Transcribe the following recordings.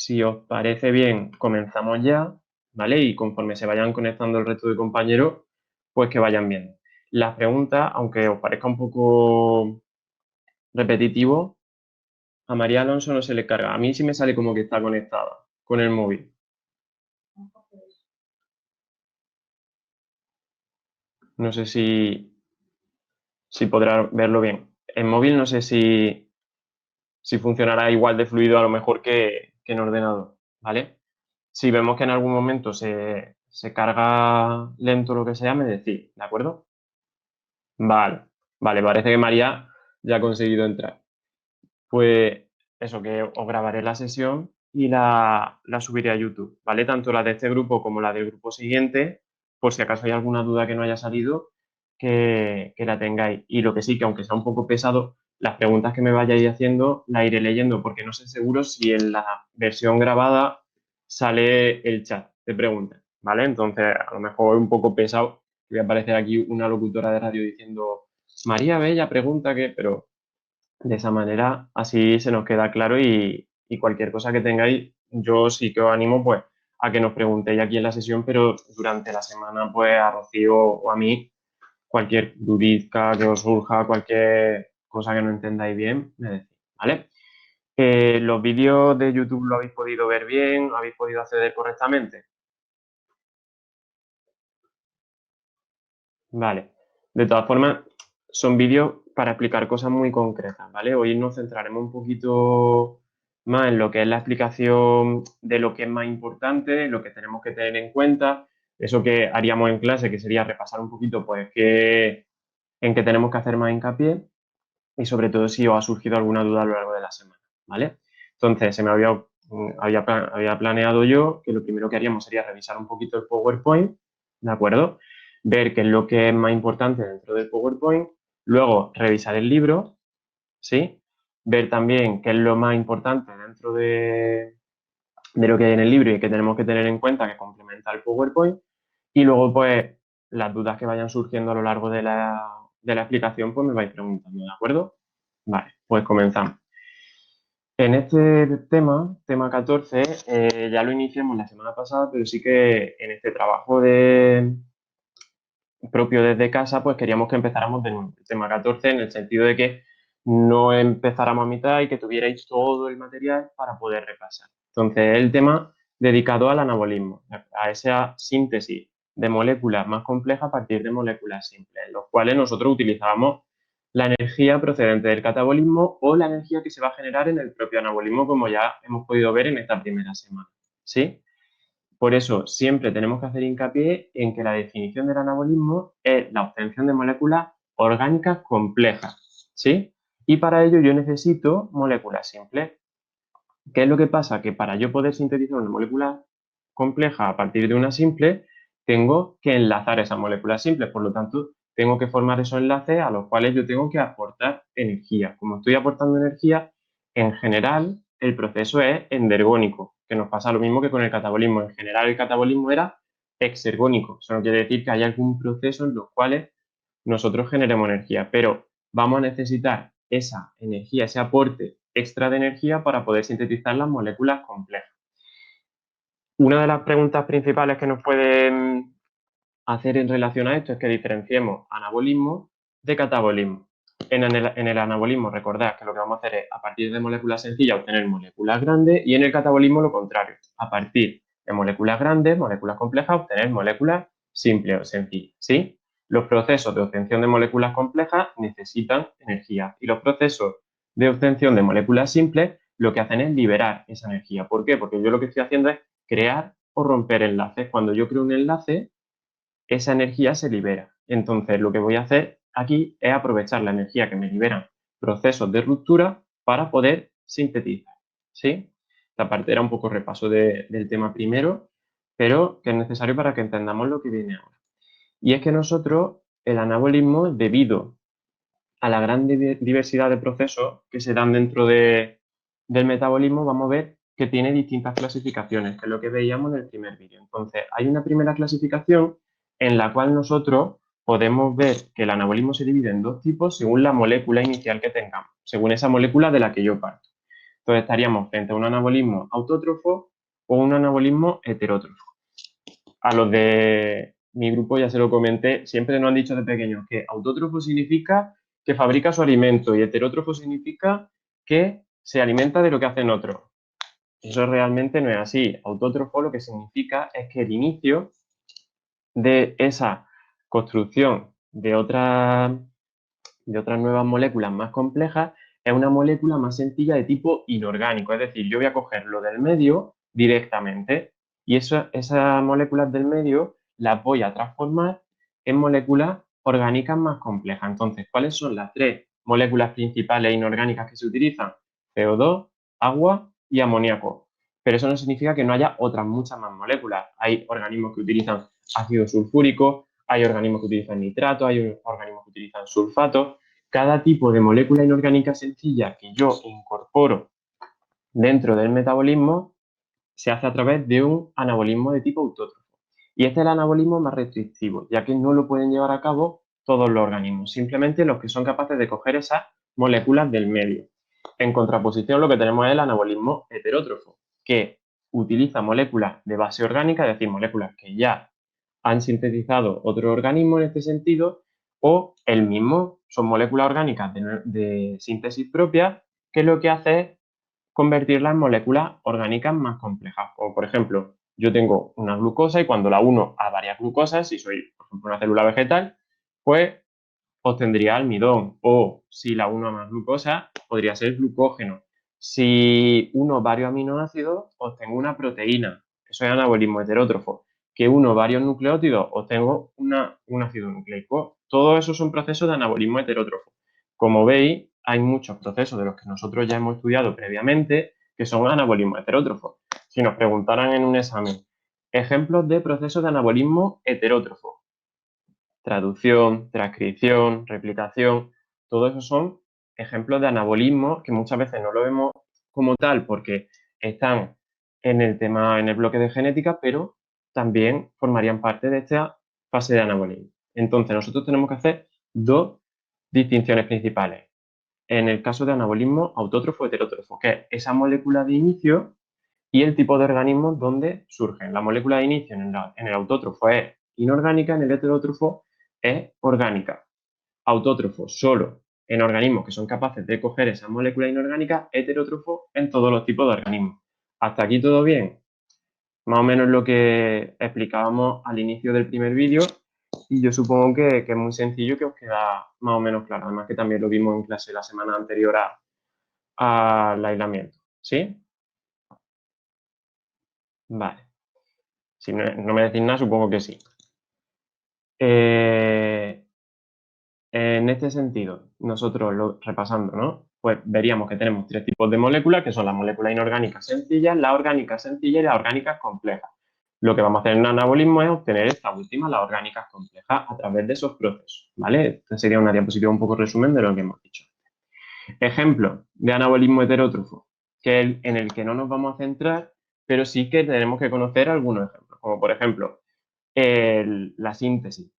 si os parece bien, comenzamos ya, ¿vale? Y conforme se vayan conectando el resto de compañeros, pues que vayan viendo. Las preguntas, aunque os parezca un poco repetitivo, a María Alonso no se le carga. A mí sí me sale como que está conectada con el móvil. No sé si podrá verlo bien. En móvil no sé si funcionará igual de fluido a lo mejor que en ordenador, ¿vale? Si vemos que en algún momento se carga lento o lo que sea, me decís, ¿de acuerdo? Vale, vale, parece que María ya ha conseguido entrar. Pues eso, que os grabaré la sesión y la subiré a YouTube, ¿vale? Tanto la de este grupo como la del grupo siguiente, por si acaso hay alguna duda que no haya salido, que la tengáis. Y lo que sí, que aunque sea un poco pesado, las preguntas que me vayáis haciendo las iré leyendo, porque no sé seguro si en la versión grabada sale el chat de preguntas, ¿vale? Entonces, a lo mejor es un poco pesado, voy a aparecer aquí una locutora de radio diciendo, María Bella pregunta que, pero de esa manera, así se nos queda claro y cualquier cosa que tengáis, yo sí que os animo pues a que nos preguntéis aquí en la sesión, pero durante la semana pues a Rocío o a mí, cualquier dudizca que os surja, cualquier cosa que no entendáis bien, me decís, ¿vale? ¿Los vídeos de YouTube lo habéis podido ver bien? ¿Habéis podido acceder correctamente? Vale. De todas formas, son vídeos para explicar cosas muy concretas, ¿vale? Hoy nos centraremos un poquito más en lo que es la explicación de lo que es más importante, lo que tenemos que tener en cuenta, eso que haríamos en clase, que sería repasar un poquito, pues, en qué tenemos que hacer más hincapié y sobre todo si os ha surgido alguna duda a lo largo de la semana, ¿vale? Entonces, había planeado yo que lo primero que haríamos sería revisar un poquito el PowerPoint, ¿de acuerdo? Ver qué es lo que es más importante dentro del PowerPoint, luego revisar el libro, ¿sí? Ver también qué es lo más importante dentro de lo que hay en el libro y que tenemos que tener en cuenta que complementa el PowerPoint y luego pues las dudas que vayan surgiendo a lo largo de la explicación pues me vais preguntando, ¿de acuerdo? Vale, pues comenzamos. En este tema 14, ya lo iniciamos la semana pasada, pero sí que en este trabajo propio desde casa, pues queríamos que empezáramos de nuevo. El tema 14 en el sentido de que no empezáramos a mitad y que tuvierais todo el material para poder repasar. Entonces, el tema dedicado al anabolismo, a esa síntesis de moléculas más complejas a partir de moléculas simples, en los cuales nosotros utilizábamos la energía procedente del catabolismo o la energía que se va a generar en el propio anabolismo, como ya hemos podido ver en esta primera semana. ¿Sí? Por eso, siempre tenemos que hacer hincapié en que la definición del anabolismo es la obtención de moléculas orgánicas complejas, ¿sí? Y para ello yo necesito moléculas simples. ¿Qué es lo que pasa? Que para yo poder sintetizar una molécula compleja a partir de una simple, tengo que enlazar esas moléculas simples. Por lo tanto, tengo que formar esos enlaces a los cuales yo tengo que aportar energía. Como estoy aportando energía, en general, el proceso es endergónico, que nos pasa lo mismo que con el catabolismo. En general, el catabolismo era exergónico. Eso no quiere decir que haya algún proceso en los cuales nosotros generemos energía, pero vamos a necesitar esa energía, ese aporte extra de energía para poder sintetizar las moléculas complejas. Una de las preguntas principales que nos pueden hacer en relación a esto es que diferenciemos anabolismo de catabolismo. En el anabolismo, recordad que lo que vamos a hacer es, a partir de moléculas sencillas, obtener moléculas grandes, y en el catabolismo lo contrario, a partir de moléculas grandes, moléculas complejas, obtener moléculas simples o sencillas, ¿sí? Los procesos de obtención de moléculas complejas necesitan energía y los procesos de obtención de moléculas simples lo que hacen es liberar esa energía. ¿Por qué? Porque yo lo que estoy haciendo es crear o romper enlaces. Cuando yo creo un enlace, esa energía se libera. Entonces, lo que voy a hacer aquí es aprovechar la energía que me liberan procesos de ruptura para poder sintetizar, ¿sí? Esta parte era un poco repaso del tema primero, pero que es necesario para que entendamos lo que viene ahora. Y es que nosotros, el anabolismo, debido a la gran diversidad de procesos que se dan dentro del metabolismo, vamos a ver que tiene distintas clasificaciones, que es lo que veíamos en el primer vídeo. Entonces, hay una primera clasificación en la cual nosotros podemos ver que el anabolismo se divide en dos tipos según la molécula inicial que tengamos, según esa molécula de la que yo parto. Entonces estaríamos frente a un anabolismo autótrofo o un anabolismo heterótrofo. A los de mi grupo ya se lo comenté, siempre nos han dicho de pequeños que autótrofo significa que fabrica su alimento y heterótrofo significa que se alimenta de lo que hacen otros. Eso realmente no es así. Autótrofo lo que significa es que el inicio de esa construcción de otras nuevas moléculas más complejas es una molécula más sencilla de tipo inorgánico. Es decir, yo voy a coger lo del medio directamente y esas moléculas del medio las voy a transformar en moléculas orgánicas más complejas. Entonces, ¿cuáles son las tres moléculas principales inorgánicas que se utilizan? CO2, agua y amoníaco. Pero eso no significa que no haya otras muchas más moléculas. Hay organismos que utilizan ácido sulfúrico, hay organismos que utilizan nitrato, hay organismos que utilizan sulfato. Cada tipo de molécula inorgánica sencilla que yo incorporo dentro del metabolismo se hace a través de un anabolismo de tipo autótrofo. Y este es el anabolismo más restrictivo, ya que no lo pueden llevar a cabo todos los organismos, simplemente los que son capaces de coger esas moléculas del medio. En contraposición, lo que tenemos es el anabolismo heterótrofo, que utiliza moléculas de base orgánica, es decir, moléculas que ya han sintetizado otro organismo en este sentido, o el mismo, son moléculas orgánicas de síntesis propia, que lo que hace es convertirlas en moléculas orgánicas más complejas. O, por ejemplo, yo tengo una glucosa y cuando la uno a varias glucosas, si soy, por ejemplo, una célula vegetal, pues obtendría almidón. O si la uno a más glucosa, podría ser glucógeno. Si uno varios aminoácidos, obtengo una proteína. Eso es anabolismo heterótrofo. Que uno varios nucleótidos, obtengo un ácido nucleico. Todo eso son procesos de anabolismo heterótrofo. Como veis, hay muchos procesos de los que nosotros ya hemos estudiado previamente que son anabolismo heterótrofo. Si nos preguntaran en un examen, ejemplos de procesos de anabolismo heterótrofo, traducción, transcripción, replicación, todo eso son ejemplos de anabolismo que muchas veces no lo vemos como tal porque están en el tema, en el bloque de genética, pero también formarían parte de esta fase de anabolismo. Entonces, nosotros tenemos que hacer dos distinciones principales. En el caso de anabolismo autótrofo heterótrofo, que es esa molécula de inicio y el tipo de organismos donde surgen. La molécula de inicio en el autótrofo es inorgánica, en el heterótrofo es orgánica. Autótrofo solo en organismos que son capaces de coger esa molécula inorgánica, heterótrofo en todos los tipos de organismos. Hasta aquí todo bien. Más o menos lo que explicábamos al inicio del primer vídeo y yo supongo que es muy sencillo, que os queda más o menos claro. Además que también lo vimos en clase la semana anterior al aislamiento. ¿Sí? Vale. Si no me decís nada, supongo que sí. En este sentido, nosotros repasando, ¿no? Pues veríamos que tenemos tres tipos de moléculas, que son las moléculas inorgánicas sencillas, las orgánicas sencillas y las orgánicas complejas. Lo que vamos a hacer en un anabolismo es obtener esta última, las orgánicas complejas, a través de esos procesos, ¿vale? Esta sería una diapositiva un poco resumen de lo que hemos dicho. Ejemplo de anabolismo heterótrofo, que es en el que no nos vamos a centrar, pero sí que tenemos que conocer algunos ejemplos, como por ejemplo la síntesis,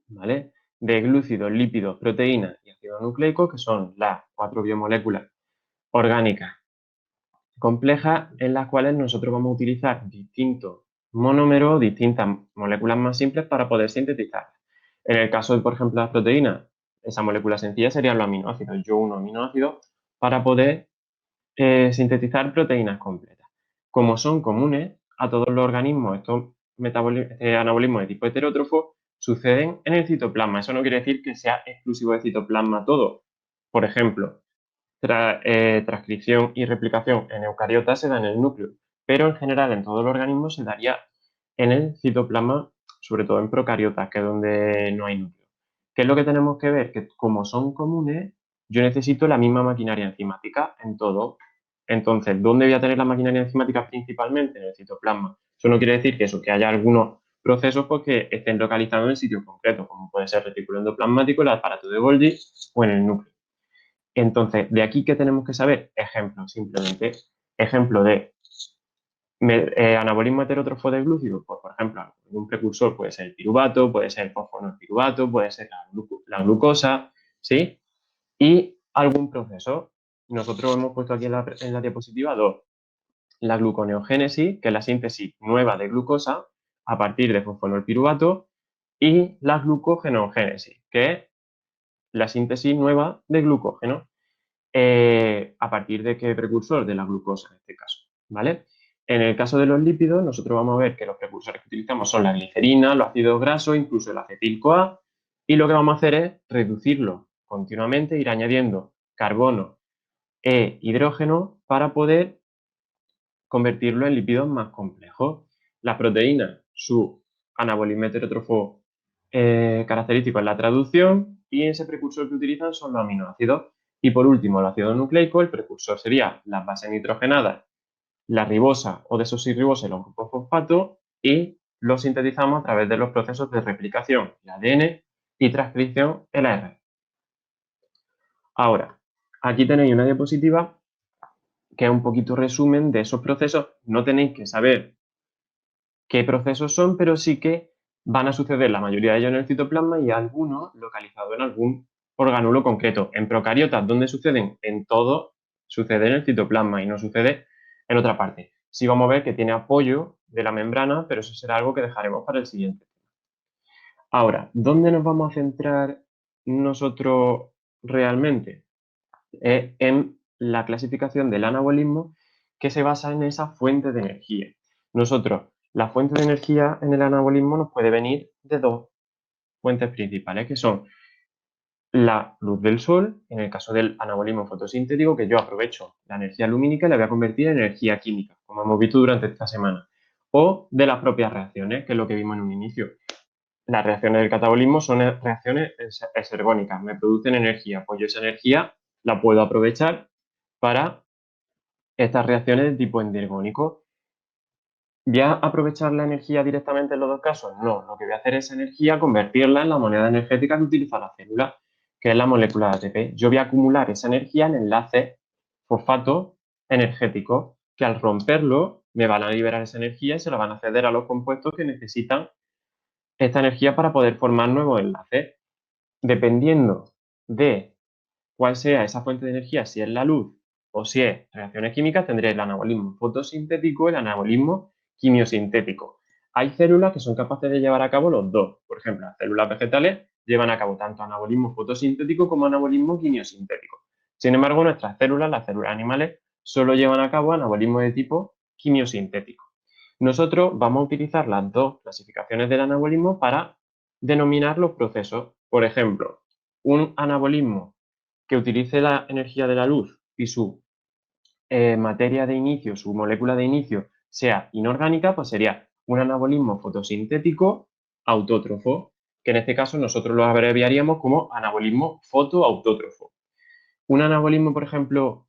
¿vale? De glúcidos, lípidos, proteínas y ácido nucleico, que son las cuatro biomoléculas orgánicas complejas en las cuales nosotros vamos a utilizar distintos monómeros, distintas moléculas más simples para poder sintetizar. En el caso de, por ejemplo, las proteínas, esa molécula sencilla serían los aminoácidos. Yo uno aminoácidos para poder sintetizar proteínas completas. Como son comunes a todos los organismos, estos anabolismos de tipo heterótrofo suceden en el citoplasma. Eso no quiere decir que sea exclusivo de citoplasma todo. Por ejemplo, transcripción y replicación en eucariotas se da en el núcleo, pero en general en todos los organismos se daría en el citoplasma, sobre todo en procariotas, que es donde no hay núcleo. ¿Qué es lo que tenemos que ver? Que como son comunes, yo necesito la misma maquinaria enzimática en todo. Entonces, ¿dónde voy a tener la maquinaria enzimática principalmente? En el citoplasma. Eso no quiere decir que haya algunos procesos pues, que estén localizados en sitios concretos, como puede ser el retículo endoplasmático, el aparato de Golgi o en el núcleo. Entonces, de aquí, ¿qué tenemos que saber? Ejemplo, simplemente. Ejemplo de anabolismo heterótrofo de glúcidos, pues, por ejemplo, un precursor puede ser el piruvato, puede ser el fosfonopiruvato, puede ser la glucosa, ¿sí? Y algún proceso. nosotros hemos puesto aquí en la diapositiva dos. La gluconeogénesis, que es la síntesis nueva de glucosa a partir de fosfonolpiruvato, y la glucogenogénesis, que es la síntesis nueva de glucógeno. ¿A partir de qué precursor? De la glucosa en este caso, ¿vale? En el caso de los lípidos, nosotros vamos a ver que los precursores que utilizamos son la glicerina, los ácidos grasos, incluso el acetil-CoA, y lo que vamos a hacer es reducirlo continuamente, ir añadiendo carbono e hidrógeno para poder convertirlo en lípidos más complejos. Las proteínas, su anabolismo heterótrofo característico es la traducción, y ese precursor que utilizan son los aminoácidos. Y por último, el ácido nucleico, el precursor sería las bases nitrogenadas, la ribosa o desoxirribosa y los grupos fosfato, y los sintetizamos a través de los procesos de replicación, el ADN, y transcripción, el ARN. Ahora, aquí tenéis una diapositiva que es un poquito resumen de esos procesos. No tenéis que saber qué procesos son, pero sí que van a suceder la mayoría de ellos en el citoplasma y algunos localizados en algún orgánulo concreto. En procariotas, donde suceden en todo, sucede en el citoplasma y no sucede en otra parte. Sí vamos a ver que tiene apoyo de la membrana, pero eso será algo que dejaremos para el siguiente. Ahora, ¿dónde nos vamos a centrar nosotros realmente? En la clasificación del anabolismo, que se basa en esa fuente de energía. Nosotros, la fuente de energía en el anabolismo nos puede venir de dos fuentes principales, que son la luz del sol, en el caso del anabolismo fotosintético, que yo aprovecho la energía lumínica y la voy a convertir en energía química, como hemos visto durante esta semana, o de las propias reacciones, que es lo que vimos en un inicio. Las reacciones del catabolismo son reacciones exergónicas, me producen energía, pues yo esa energía la puedo aprovechar para estas reacciones de tipo endergónico. ¿Voy a aprovechar la energía directamente en los dos casos? No, lo que voy a hacer es energía convertirla en la moneda energética que utiliza la célula, que es la molécula de ATP. Yo voy a acumular esa energía en enlaces fosfato energéticos, que al romperlo me van a liberar esa energía y se la van a ceder a los compuestos que necesitan esta energía para poder formar nuevos enlaces. Dependiendo de cuál sea esa fuente de energía, si es la luz o si es reacciones químicas, tendré el anabolismo fotosintético y el anabolismo quimiosintético. Hay células que son capaces de llevar a cabo los dos. Por ejemplo, las células vegetales llevan a cabo tanto anabolismo fotosintético como anabolismo quimiosintético. Sin embargo, nuestras células, las células animales, solo llevan a cabo anabolismo de tipo quimiosintético. Nosotros vamos a utilizar las dos clasificaciones del anabolismo para denominar los procesos. Por ejemplo, un anabolismo que utilice la energía de la luz y su materia de inicio, su molécula de inicio, sea inorgánica, pues sería un anabolismo fotosintético autótrofo, que en este caso nosotros lo abreviaríamos como anabolismo fotoautótrofo. Un anabolismo, por ejemplo,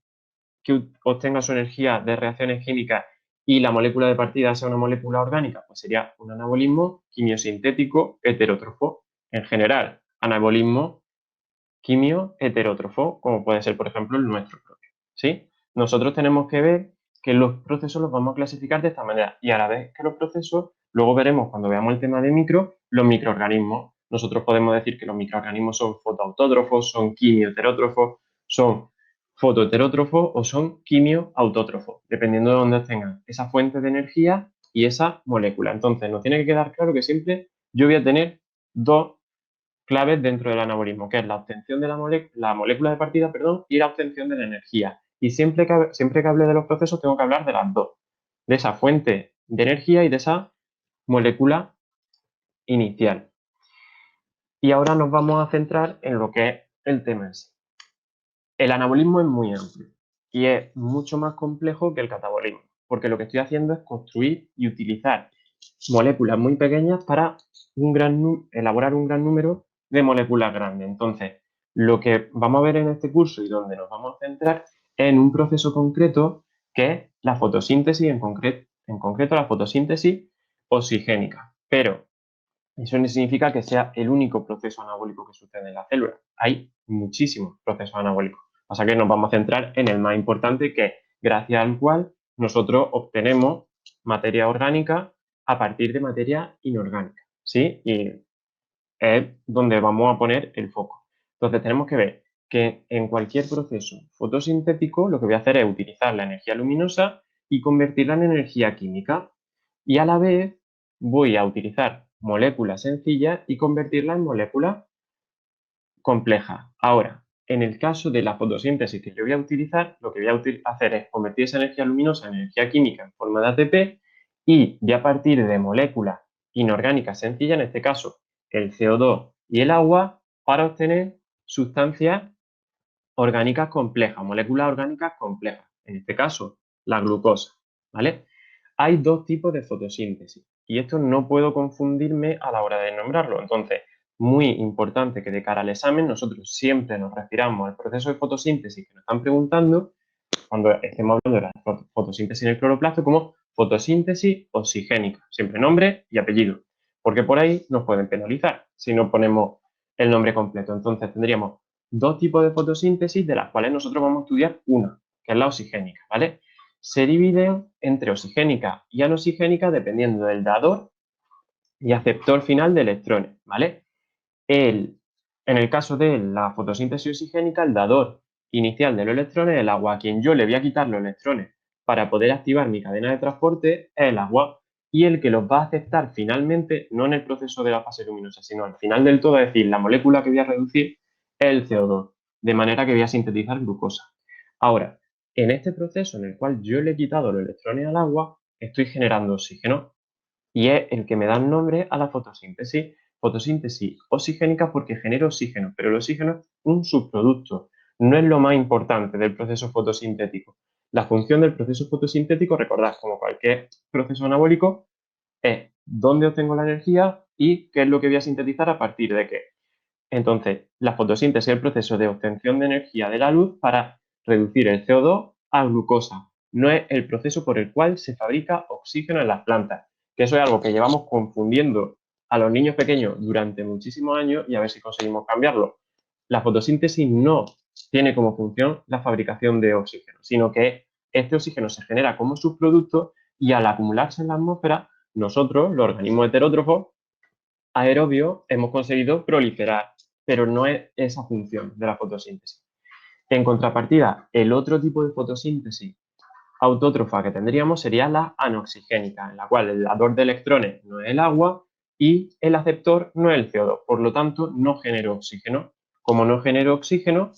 que obtenga su energía de reacciones químicas y la molécula de partida sea una molécula orgánica, pues sería un anabolismo quimiosintético heterótrofo. En general, anabolismo quimio heterótrofo, como puede ser, por ejemplo, el nuestro propio, ¿sí? Nosotros tenemos que ver que los procesos los vamos a clasificar de esta manera, y a la vez que los procesos, luego veremos cuando veamos el tema de los microorganismos. Nosotros podemos decir que los microorganismos son fotoautótrofos, son quimioheterótrofos, son fotoheterótrofos o son quimioautótrofos, dependiendo de dónde tengan esa fuente de energía y esa molécula. Entonces, nos tiene que quedar claro que siempre yo voy a tener dos claves dentro del anabolismo, que es la obtención de la molécula de partida, perdón, y la obtención de la energía. Y siempre que hable de los procesos tengo que hablar de las dos, de esa fuente de energía y de esa molécula inicial. Y ahora nos vamos a centrar en lo que es el tema en sí. El anabolismo es muy amplio y es mucho más complejo que el catabolismo, porque lo que estoy haciendo es construir y utilizar moléculas muy pequeñas para elaborar un gran número de moléculas grandes. Entonces, lo que vamos a ver en este curso y donde nos vamos a centrar es en un proceso concreto que es la fotosíntesis, en concreto la fotosíntesis oxigénica. Pero eso no significa que sea el único proceso anabólico que sucede en la célula. Hay muchísimos procesos anabólicos. O sea que nos vamos a centrar en el más importante, que es gracias al cual nosotros obtenemos materia orgánica a partir de materia inorgánica, ¿sí? Y es donde vamos a poner el foco. Entonces tenemos que ver que en cualquier proceso fotosintético lo que voy a hacer es utilizar la energía luminosa y convertirla en energía química. Y a la vez voy a utilizar moléculas sencillas y convertirlas en moléculas complejas. Ahora, en el caso de la fotosíntesis que yo voy a utilizar, lo que voy a hacer es convertir esa energía luminosa en energía química en forma de ATP y voy a partir de moléculas inorgánicas sencillas, en este caso el CO2 y el agua, para obtener sustancias orgánicas complejas, moléculas orgánicas complejas, en este caso la glucosa, ¿vale? Hay dos tipos de fotosíntesis y esto no puedo confundirme a la hora de nombrarlo. Entonces, muy importante que de cara al examen nosotros siempre nos refiramos al proceso de fotosíntesis que nos están preguntando cuando estemos hablando de la fotosíntesis en el cloroplasto como fotosíntesis oxigénica, siempre nombre y apellido, porque por ahí nos pueden penalizar si no ponemos el nombre completo. Entonces tendríamos dos tipos de fotosíntesis de las cuales nosotros vamos a estudiar una, que es la oxigénica, ¿vale? Se dividen entre oxigénica y anoxigénica dependiendo del dador y aceptor final de electrones, ¿vale? En el caso de la fotosíntesis oxigénica, el dador inicial de los electrones es el agua. A quien yo le voy a quitar los electrones para poder activar mi cadena de transporte es el agua. Y el que los va a aceptar finalmente, no en el proceso de la fase luminosa, sino al final del todo, es decir, la molécula que voy a reducir es el CO2, de manera que voy a sintetizar glucosa. Ahora, en este proceso en el cual yo le he quitado los electrones al agua, estoy generando oxígeno y es el que me da nombre a la fotosíntesis. Fotosíntesis oxigénica porque genera oxígeno, pero el oxígeno es un subproducto, no es lo más importante del proceso fotosintético. La función del proceso fotosintético, recordad, como cualquier proceso anabólico, es dónde obtengo la energía y qué es lo que voy a sintetizar a partir de qué. Entonces, la fotosíntesis es el proceso de obtención de energía de la luz para reducir el CO2 a glucosa. No es el proceso por el cual se fabrica oxígeno en las plantas, que eso es algo que llevamos confundiendo a los niños pequeños durante muchísimos años y a ver si conseguimos cambiarlo. La fotosíntesis no tiene como función la fabricación de oxígeno, sino que este oxígeno se genera como subproducto y al acumularse en la atmósfera, nosotros, los organismos heterótrofos, aerobios, hemos conseguido proliferar, pero no es esa función de la fotosíntesis. En contrapartida, el otro tipo de fotosíntesis autótrofa que tendríamos sería la anoxigénica, en la cual el dador de electrones no es el agua y el aceptor no es el CO2. Por lo tanto, no genero oxígeno. Como no genero oxígeno,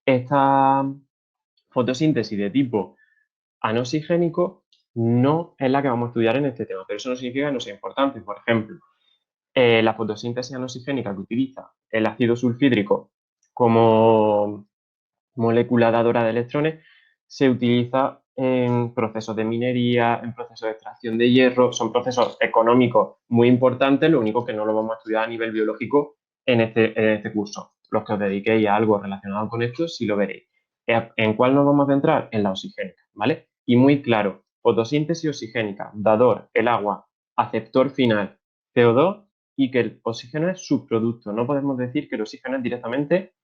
esta fotosíntesis de tipo anoxigénico no es la que vamos a estudiar en este tema, pero eso no significa que no sea importante. Por ejemplo, la fotosíntesis anoxigénica que utiliza el ácido sulfídrico como molécula dadora de electrones se utiliza en procesos de minería, en procesos de extracción de hierro, son procesos económicos muy importantes, lo único que no lo vamos a estudiar a nivel biológico en este curso. Los que os dediquéis a algo relacionado con esto, sí lo veréis. ¿En cuál nos vamos a centrar? En la oxigénica, ¿vale? Y muy claro, fotosíntesis oxigénica, dador, el agua, aceptor final, CO2, y que el oxígeno es subproducto. No podemos decir que el oxígeno es directamente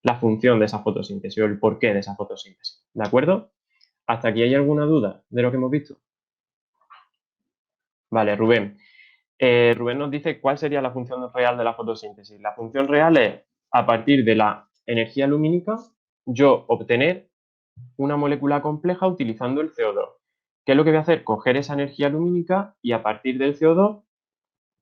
la función de esa fotosíntesis o el porqué de esa fotosíntesis. ¿De acuerdo? ¿Hasta aquí hay alguna duda de lo que hemos visto? Vale, Rubén. Rubén nos dice cuál sería la función real de la fotosíntesis. La función real es, a partir de la energía lumínica, yo obtener una molécula compleja utilizando el CO2. ¿Qué es lo que voy a hacer? Coger esa energía lumínica y a partir del CO2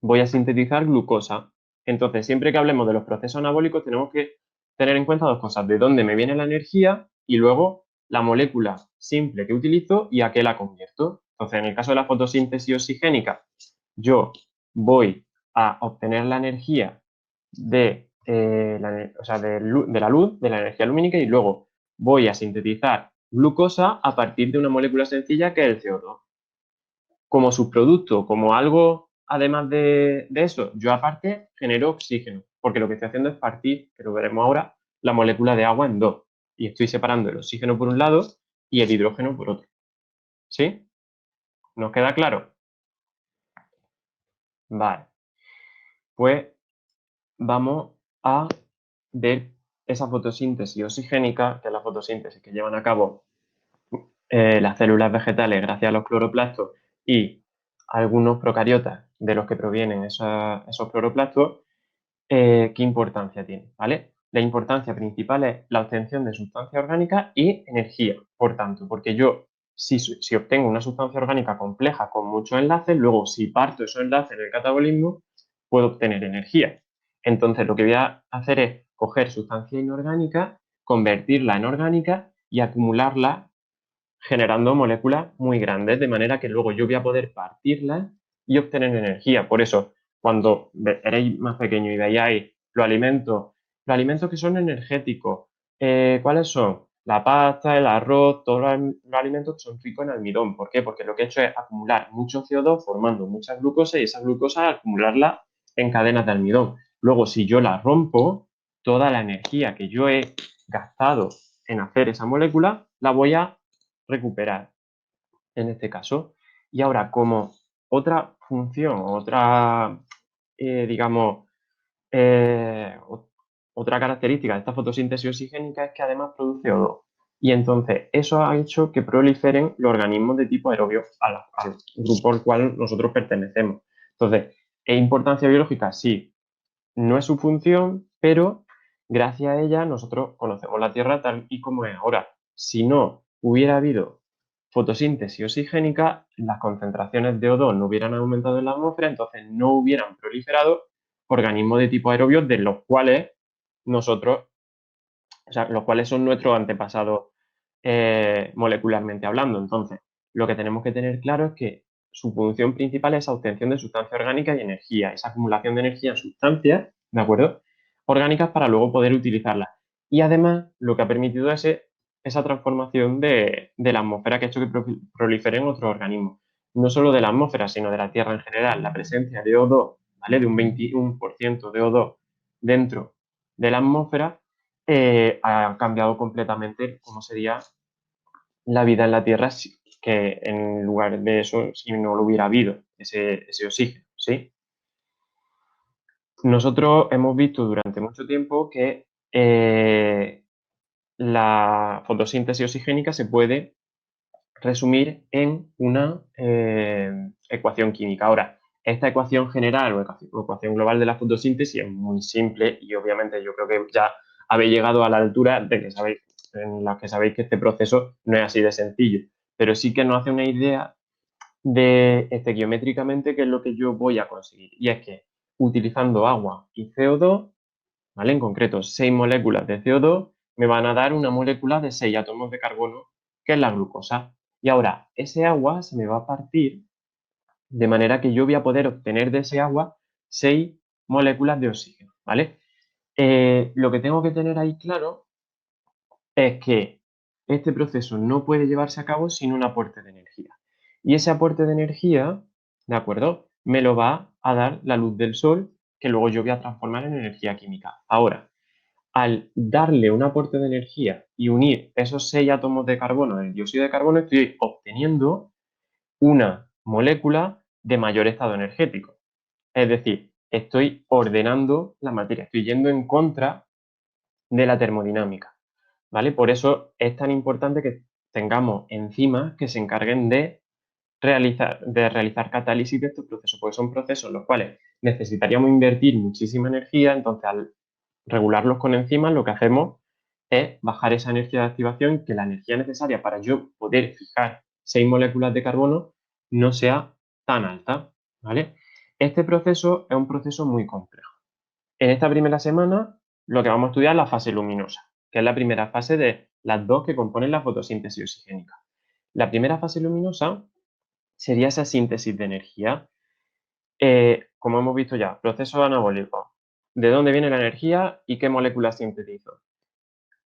voy a sintetizar glucosa. Entonces, siempre que hablemos de los procesos anabólicos, tenemos que tener en cuenta dos cosas: de dónde me viene la energía y luego la molécula simple que utilizo y a qué la convierto. Entonces, en el caso de la fotosíntesis oxigénica, yo voy a obtener la energía de la luz, de la energía lumínica, y luego voy a sintetizar glucosa a partir de una molécula sencilla que es el CO2 como subproducto, como algo, además de eso, yo aparte genero oxígeno, porque lo que estoy haciendo es partir, que lo veremos ahora, la molécula de agua en dos. Y estoy separando el oxígeno por un lado y el hidrógeno por otro. ¿Sí? ¿Nos queda claro? Vale. Pues vamos a ver esa fotosíntesis oxigénica, que es la fotosíntesis que llevan a cabo las células vegetales gracias a los cloroplastos y algunos procariotas de los que provienen esos cloroplastos. ¿Qué importancia tiene? ¿Vale? la importancia principal es la obtención de sustancias orgánicas y energía, por tanto, porque yo, si obtengo una sustancia orgánica compleja con muchos enlaces, luego si parto esos enlaces en el catabolismo, puedo obtener energía. Entonces, lo que voy a hacer es coger sustancias inorgánicas, convertirla en orgánica y acumularla generando moléculas muy grandes, de manera que luego yo voy a poder partirlas y obtener energía. Por eso, cuando eréis más pequeños y veáis los alimentos que son energéticos, ¿cuáles son? La pasta, el arroz, todos los alimentos que son ricos en almidón. ¿Por qué? Porque lo que he hecho es acumular mucho CO2 formando mucha glucosa y esa glucosa acumularla en cadenas de almidón. Luego, si yo la rompo, toda la energía que yo he gastado en hacer esa molécula, la voy a recuperar en este caso. Y ahora, como otra función, digamos, otra característica de esta fotosíntesis oxigénica es que además produce O2. Y entonces eso ha hecho que proliferen los organismos de tipo aerobio al grupo al cual nosotros pertenecemos. Entonces, ¿es importancia biológica? Sí. No es su función, pero gracias a ella nosotros conocemos la Tierra tal y como es ahora. Si no hubiera habido fotosíntesis oxigénica, las concentraciones de O2 no hubieran aumentado en la atmósfera, entonces no hubieran proliferado organismos de tipo aerobio de los cuales nosotros, o sea, los cuales son nuestros antepasados molecularmente hablando. Entonces, lo que tenemos que tener claro es que su función principal es la obtención de sustancias orgánicas y energía, esa acumulación de energía en sustancias, ¿de acuerdo? Orgánicas para luego poder utilizarlas. Y además, lo que ha permitido es esa transformación de la atmósfera que ha hecho que proliferen otros organismos. No solo de la atmósfera, sino de la Tierra en general. La presencia de O2, ¿vale? De un 21% de O2 dentro de la atmósfera ha cambiado completamente cómo sería la vida en la Tierra que en lugar de eso, si no lo hubiera habido, ese oxígeno, ¿sí? Nosotros hemos visto durante mucho tiempo que la fotosíntesis oxigénica se puede resumir en una ecuación química. Ahora, esta ecuación general o ecuación global de la fotosíntesis es muy simple y obviamente yo creo que ya habéis llegado a la altura de que sabéis, en la que sabéis que este proceso no es así de sencillo, pero sí que nos hace una idea de estequiométricamente qué es lo que yo voy a conseguir. Y es que utilizando agua y CO2, ¿vale? En concreto, 6 moléculas de CO2 me van a dar una molécula de 6 átomos de carbono, que es la glucosa. Y ahora, ese agua se me va a partir de manera que yo voy a poder obtener de ese agua 6 moléculas de oxígeno, ¿vale? Lo que tengo que tener ahí claro es que este proceso no puede llevarse a cabo sin un aporte de energía. Y ese aporte de energía, ¿de acuerdo? Me lo va a dar la luz del sol, que luego yo voy a transformar en energía química. Ahora, al darle un aporte de energía y unir esos 6 átomos de carbono en el dióxido de carbono, estoy obteniendo una molécula de mayor estado energético. Es decir, estoy ordenando la materia, estoy yendo en contra de la termodinámica, ¿vale? Por eso es tan importante que tengamos enzimas que se encarguen de realizar catálisis de estos procesos, porque son procesos en los cuales necesitaríamos invertir muchísima energía, entonces al regularlos con enzimas lo que hacemos es bajar esa energía de activación, que la energía necesaria para yo poder fijar 6 moléculas de carbono no sea tan alta, ¿vale? Este proceso es un proceso muy complejo. En esta primera semana lo que vamos a estudiar es la fase luminosa, que es la primera fase de las dos que componen la fotosíntesis oxigénica. La primera fase luminosa sería esa síntesis de energía. Como hemos visto ya, proceso anabólico. ¿De dónde viene la energía y qué moléculas sintetizo?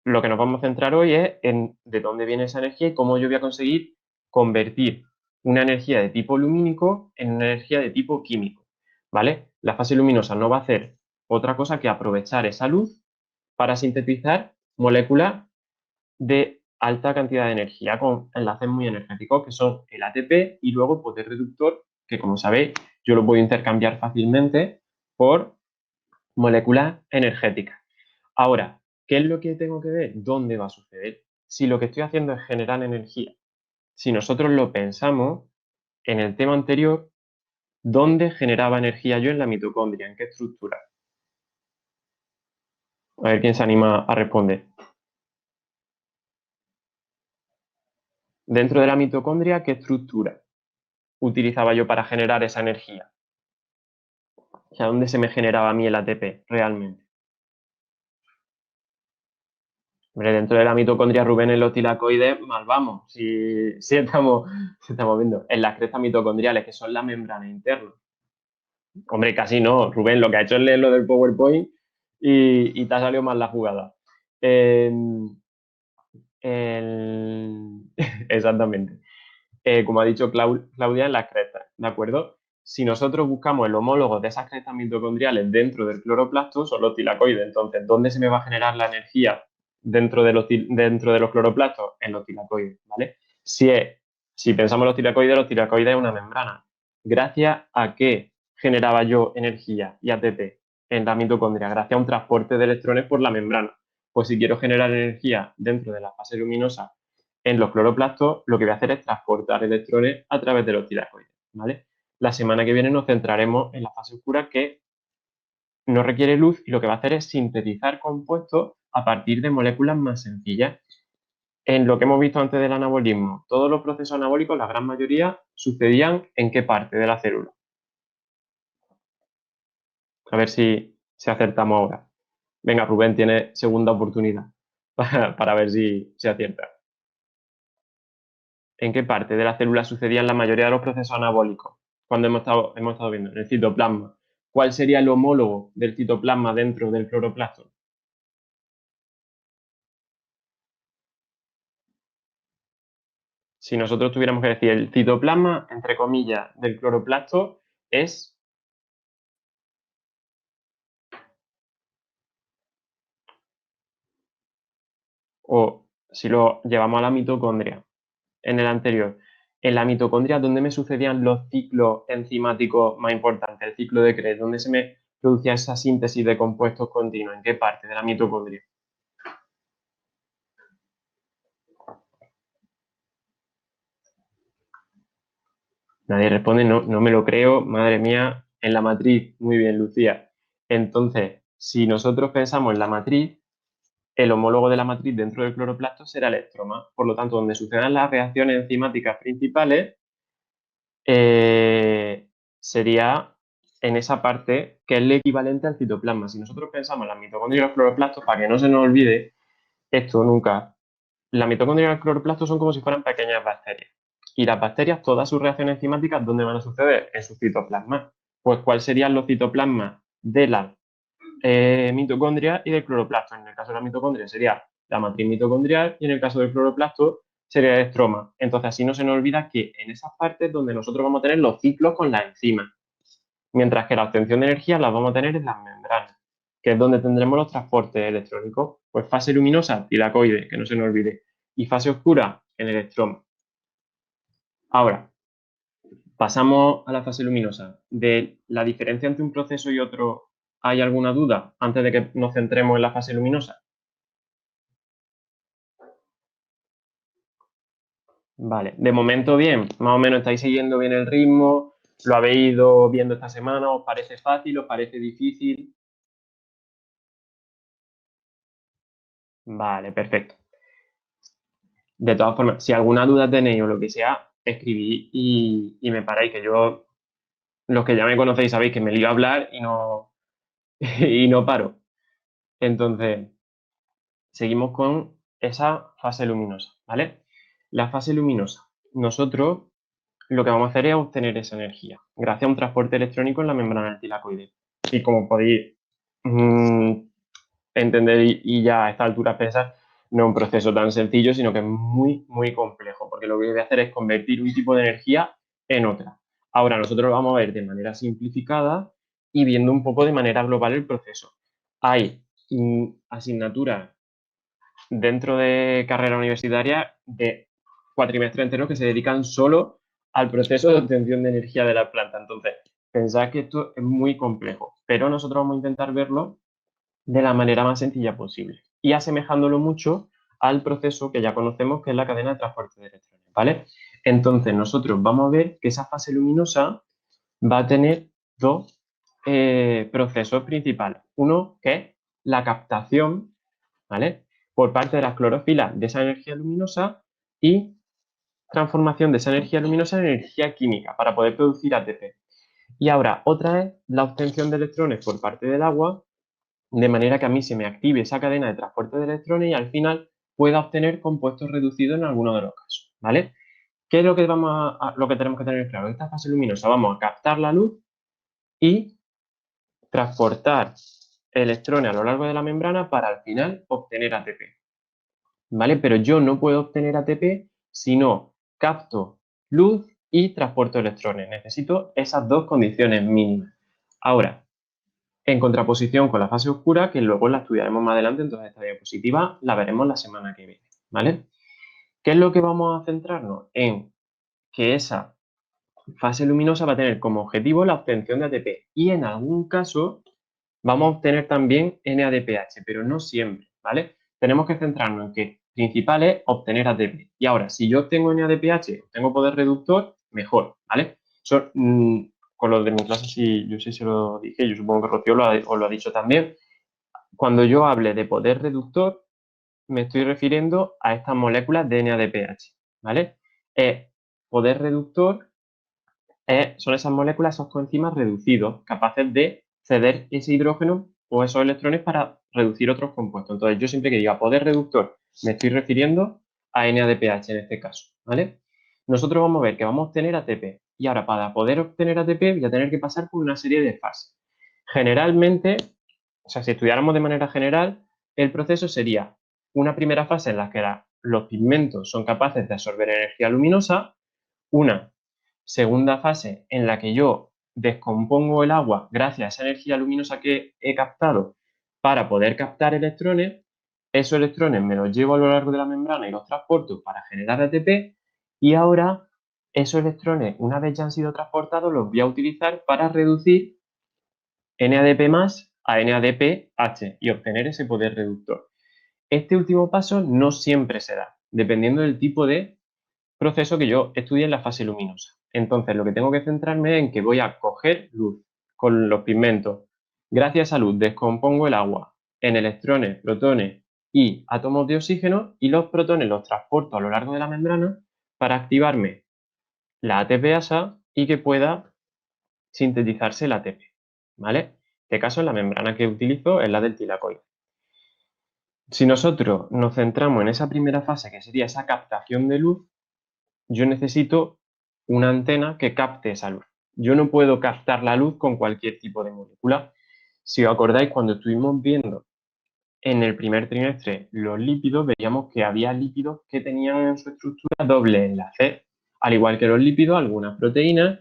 Lo que nos vamos a centrar hoy es en de dónde viene esa energía y cómo yo voy a conseguir convertir una energía de tipo lumínico en una energía de tipo químico, ¿vale? La fase luminosa no va a hacer otra cosa que aprovechar esa luz para sintetizar moléculas de alta cantidad de energía con enlaces muy energéticos que son el ATP y luego el poder reductor, que como sabéis yo lo puedo intercambiar fácilmente por moléculas energéticas. Ahora, ¿qué es lo que tengo que ver? ¿Dónde va a suceder? Si lo que estoy haciendo es generar energía. Si nosotros lo pensamos en el tema anterior, ¿dónde generaba energía yo en la mitocondria? ¿En qué estructura? A ver quién se anima a responder. Dentro de la mitocondria, ¿qué estructura utilizaba yo para generar esa energía? O sea, ¿dónde se me generaba a mí el ATP realmente? Hombre, dentro de la mitocondria, Rubén, en los tilacoides, mal vamos. Si estamos viendo en las crestas mitocondriales, que son la membrana interna. Hombre, casi no. Rubén, lo que ha hecho es leer lo del PowerPoint y te ha salido mal la jugada. En- Exactamente. Como ha dicho Claudia, en las crestas, ¿de acuerdo? Si nosotros buscamos el homólogo de esas crestas mitocondriales dentro del cloroplasto, son los tilacoides. Entonces, ¿dónde se me va a generar la energía dentro de los cloroplastos? En los tilacoides, ¿vale? Si pensamos en los tilacoides es una membrana. Gracias a qué generaba yo energía y ATP en la mitocondria, gracias a un transporte de electrones por la membrana. Pues si quiero generar energía dentro de la fase luminosa en los cloroplastos, lo que voy a hacer es transportar electrones a través de los tilacoides, ¿vale? La semana que viene nos centraremos en la fase oscura, que no requiere luz y lo que va a hacer es sintetizar compuestos a partir de moléculas más sencillas. En lo que hemos visto antes del anabolismo, todos los procesos anabólicos, la gran mayoría, sucedían ¿en qué parte de la célula? A ver si acertamos ahora. Venga, Rubén, tiene segunda oportunidad para ver si acierta. ¿En qué parte de la célula sucedían la mayoría de los procesos anabólicos? Cuando hemos estado viendo, en el citoplasma. ¿Cuál sería el homólogo del citoplasma dentro del cloroplasto? Si nosotros tuviéramos que decir el citoplasma, entre comillas, del cloroplasto es, o si lo llevamos a la mitocondria, en el anterior, en la mitocondria, ¿dónde me sucedían los ciclos enzimáticos más importantes? El ciclo de Krebs, ¿dónde se me producía esa síntesis de compuestos continuos? ¿En qué parte de la mitocondria? Nadie responde, no, no me lo creo, madre mía, en la matriz. Muy bien, Lucía. Entonces, si nosotros pensamos en la matriz, el homólogo de la matriz dentro del cloroplasto será el estroma. Por lo tanto, donde sucedan las reacciones enzimáticas principales, sería en esa parte que es el equivalente al citoplasma. Si nosotros pensamos en la mitocondria y los cloroplastos, para que no se nos olvide esto nunca, la mitocondria y el cloroplasto son como si fueran pequeñas bacterias. Y las bacterias, todas sus reacciones enzimáticas, ¿dónde van a suceder? En sus citoplasmas. Pues, ¿cuáles serían los citoplasmas de la mitocondria y del cloroplasto? En el caso de la mitocondria sería la matriz mitocondrial y en el caso del cloroplasto sería el estroma. Entonces, así no se nos olvida que en esas partes donde nosotros vamos a tener los ciclos con las enzimas, mientras que la obtención de energía las vamos a tener en las membranas, que es donde tendremos los transportes electrónicos. Pues fase luminosa, tilacoide, que no se nos olvide, y fase oscura en el estroma. Ahora, pasamos a la fase luminosa. ¿De la diferencia entre un proceso y otro hay alguna duda antes de que nos centremos en la fase luminosa? Vale, de momento bien, más o menos estáis siguiendo bien el ritmo, lo habéis ido viendo esta semana, ¿os parece fácil, os parece difícil? Vale, perfecto. De todas formas, si alguna duda tenéis o lo que sea, escribid y me paráis, que yo, los que ya me conocéis, sabéis que me lío a hablar y no paro. Entonces, seguimos con esa fase luminosa, ¿vale? La fase luminosa. Nosotros lo que vamos a hacer es obtener esa energía gracias a un transporte electrónico en la membrana del tilacoide. Y como podéis mm, entender y ya a esta altura pensar, no es un proceso tan sencillo, sino que es muy, muy complejo, porque lo que voy a hacer es convertir un tipo de energía en otra. Ahora nosotros lo vamos a ver de manera simplificada y viendo un poco de manera global el proceso. Hay asignaturas dentro de carrera universitaria de cuatrimestre entero que se dedican solo al proceso de obtención de energía de la planta. Entonces, pensad que esto es muy complejo, pero nosotros vamos a intentar verlo de la manera más sencilla posible y asemejándolo mucho al proceso que ya conocemos, que es la cadena de transporte de electrones, ¿vale? Entonces, nosotros vamos a ver que esa fase luminosa va a tener dos procesos principales. Uno que es la captación, ¿vale?, por parte de las clorofilas de esa energía luminosa y transformación de esa energía luminosa en energía química para poder producir ATP. Y ahora, otra es la obtención de electrones por parte del agua, de manera que a mí se me active esa cadena de transporte de electrones y al final pueda obtener compuestos reducidos en alguno de los casos, ¿vale? ¿Qué es lo que, lo que tenemos que tener claro? Esta fase luminosa vamos a captar la luz y transportar electrones a lo largo de la membrana para al final obtener ATP, ¿vale? Pero yo no puedo obtener ATP si no capto luz y transporto electrones. Necesito esas dos condiciones mínimas. Ahora, en contraposición con la fase oscura, que luego la estudiaremos más adelante, entonces esta diapositiva la veremos la semana que viene, ¿vale? ¿Qué es lo que vamos a centrarnos? En que esa fase luminosa va a tener como objetivo la obtención de ATP y en algún caso vamos a obtener también NADPH, pero no siempre, ¿vale? Tenemos que centrarnos en que principal es obtener ATP. Y ahora, si yo obtengo NADPH, obtengo poder reductor, mejor, ¿vale? Eso, con los de mi clase, sí, yo sí se lo dije, yo supongo que Rocío os lo ha dicho también. Cuando yo hable de poder reductor, me estoy refiriendo a estas moléculas de NADPH, ¿vale? Poder reductor son esas moléculas, esos coenzimas reducidos, capaces de ceder ese hidrógeno o esos electrones para reducir otros compuestos. Entonces, yo siempre que diga poder reductor, me estoy refiriendo a NADPH en este caso, ¿vale? Nosotros vamos a ver que vamos a obtener ATP. Y ahora, para poder obtener ATP, voy a tener que pasar por una serie de fases. Generalmente, o sea, si estudiáramos de manera general, el proceso sería una primera fase en la que los pigmentos son capaces de absorber energía luminosa, una segunda fase en la que yo descompongo el agua gracias a esa energía luminosa que he captado para poder captar electrones. Esos electrones me los llevo a lo largo de la membrana y los transporto para generar ATP y ahora esos electrones, una vez ya han sido transportados, los voy a utilizar para reducir NADP más a NADPH y obtener ese poder reductor. Este último paso no siempre se da, dependiendo del tipo de proceso que yo estudie en la fase luminosa. Entonces, lo que tengo que centrarme es en que voy a coger luz con los pigmentos. Gracias a esa luz descompongo el agua en electrones, protones y átomos de oxígeno y los protones los transporto a lo largo de la membrana para activarme la ATPasa y que pueda sintetizarse el ATP, ¿vale? En este caso, la membrana que utilizo es la del tilacoide. Si nosotros nos centramos en esa primera fase, que sería esa captación de luz, yo necesito una antena que capte esa luz. Yo no puedo captar la luz con cualquier tipo de molécula. Si os acordáis, cuando estuvimos viendo en el primer trimestre los lípidos, veíamos que había lípidos que tenían en su estructura doble enlace, al igual que los lípidos, algunas proteínas,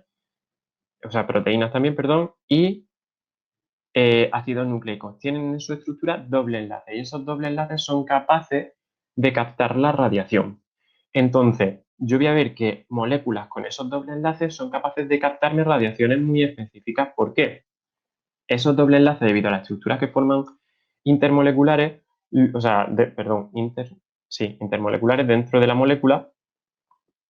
o sea, proteínas también, perdón, y ácidos nucleicos tienen en su estructura doble enlace y esos dobles enlaces son capaces de captar la radiación. Entonces, yo voy a ver que moléculas con esos dobles enlaces son capaces de captarme radiaciones muy específicas. ¿Por qué? Esos dobles enlaces, debido a las estructuras que forman intermoleculares, o sea, perdón, intermoleculares dentro de la molécula,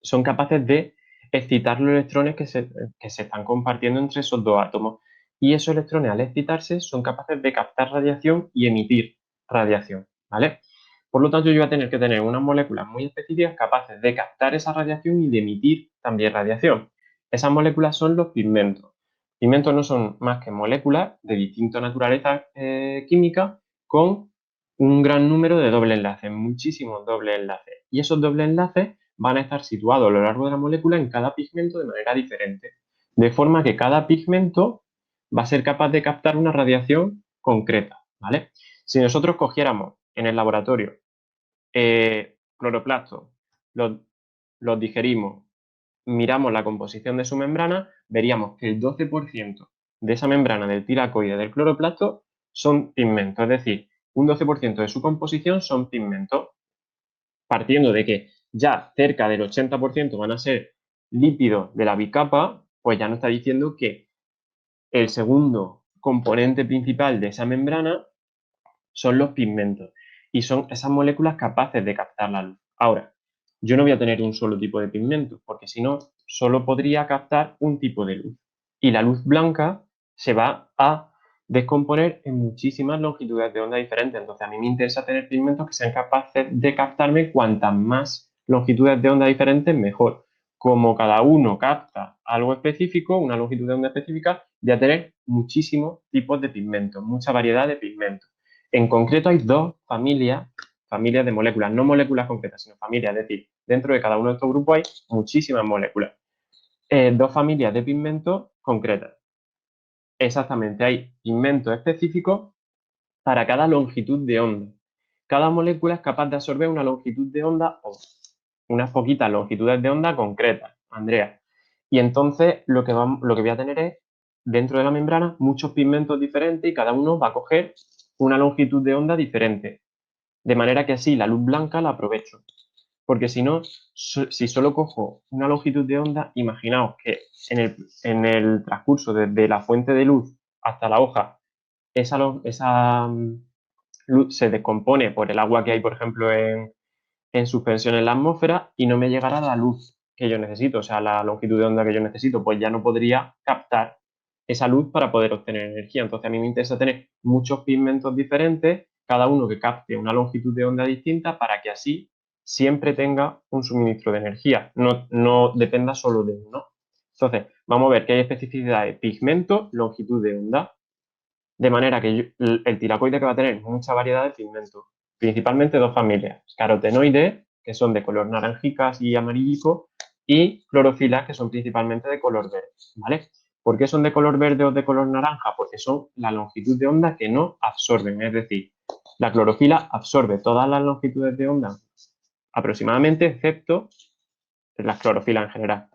son capaces de excitar los electrones que se están compartiendo entre esos dos átomos. Y esos electrones, al excitarse, son capaces de captar radiación y emitir radiación, ¿vale? Por lo tanto, yo voy a tener que tener unas moléculas muy específicas capaces de captar esa radiación y de emitir también radiación. Esas moléculas son los pigmentos. Pigmentos no son más que moléculas de distinta naturaleza química con un gran número de dobles enlaces, muchísimos dobles enlaces. Y esos dobles enlaces van a estar situados a lo largo de la molécula en cada pigmento de manera diferente. De forma que cada pigmento va a ser capaz de captar una radiación concreta, ¿vale? Si nosotros cogiéramos en el laboratorio cloroplastos, los digerimos, miramos la composición de su membrana, veríamos que el 12% de esa membrana del tilacoide del cloroplasto son pigmentos, es decir, un 12% de su composición son pigmentos, partiendo de que ya cerca del 80% van a ser lípidos de la bicapa, pues ya nos está diciendo que el segundo componente principal de esa membrana son los pigmentos y son esas moléculas capaces de captar la luz. Ahora, yo no voy a tener un solo tipo de pigmento, porque si no, solo podría captar un tipo de luz. Y la luz blanca se va a descomponer en muchísimas longitudes de onda diferentes. Entonces, a mí me interesa tener pigmentos que sean capaces de captarme cuantas más longitudes de onda diferentes, mejor. Como cada uno capta algo específico, una longitud de onda específica, voy a tener muchísimos tipos de pigmentos, mucha variedad de pigmentos. En concreto, hay dos familias de moléculas, no moléculas concretas, sino familias. Es decir, dentro de cada uno de estos grupos hay muchísimas moléculas. Dos familias de pigmentos concretas. Exactamente, hay pigmentos específicos para cada longitud de onda. Cada molécula es capaz de absorber una longitud de onda o unas poquitas longitudes de onda concretas, Andrea. Y entonces lo que voy a tener es, dentro de la membrana, muchos pigmentos diferentes y cada uno va a coger una longitud de onda diferente. De manera que así la luz blanca la aprovecho. Porque si no, si solo cojo una longitud de onda, imaginaos que en el transcurso desde la fuente de luz hasta la hoja, esa luz se descompone por el agua que hay, por ejemplo, en suspensión en la atmósfera y no me llegará la luz que yo necesito, o sea, la longitud de onda que yo necesito, pues ya no podría captar esa luz para poder obtener energía. Entonces a mí me interesa tener muchos pigmentos diferentes, cada uno que capte una longitud de onda distinta para que así siempre tenga un suministro de energía, no dependa solo de uno. Entonces, vamos a ver que hay especificidades, pigmento, longitud de onda, de manera que el tiracoide que va a tener mucha variedad de pigmentos, principalmente dos familias, carotenoides, que son de color naranjicas y amarillico, y clorofilas, que son principalmente de color verde, ¿vale? ¿Por qué son de color verde o de color naranja? Porque son la longitud de onda que no absorben, es decir, la clorofila absorbe todas las longitudes de onda aproximadamente, excepto las clorofilas en general,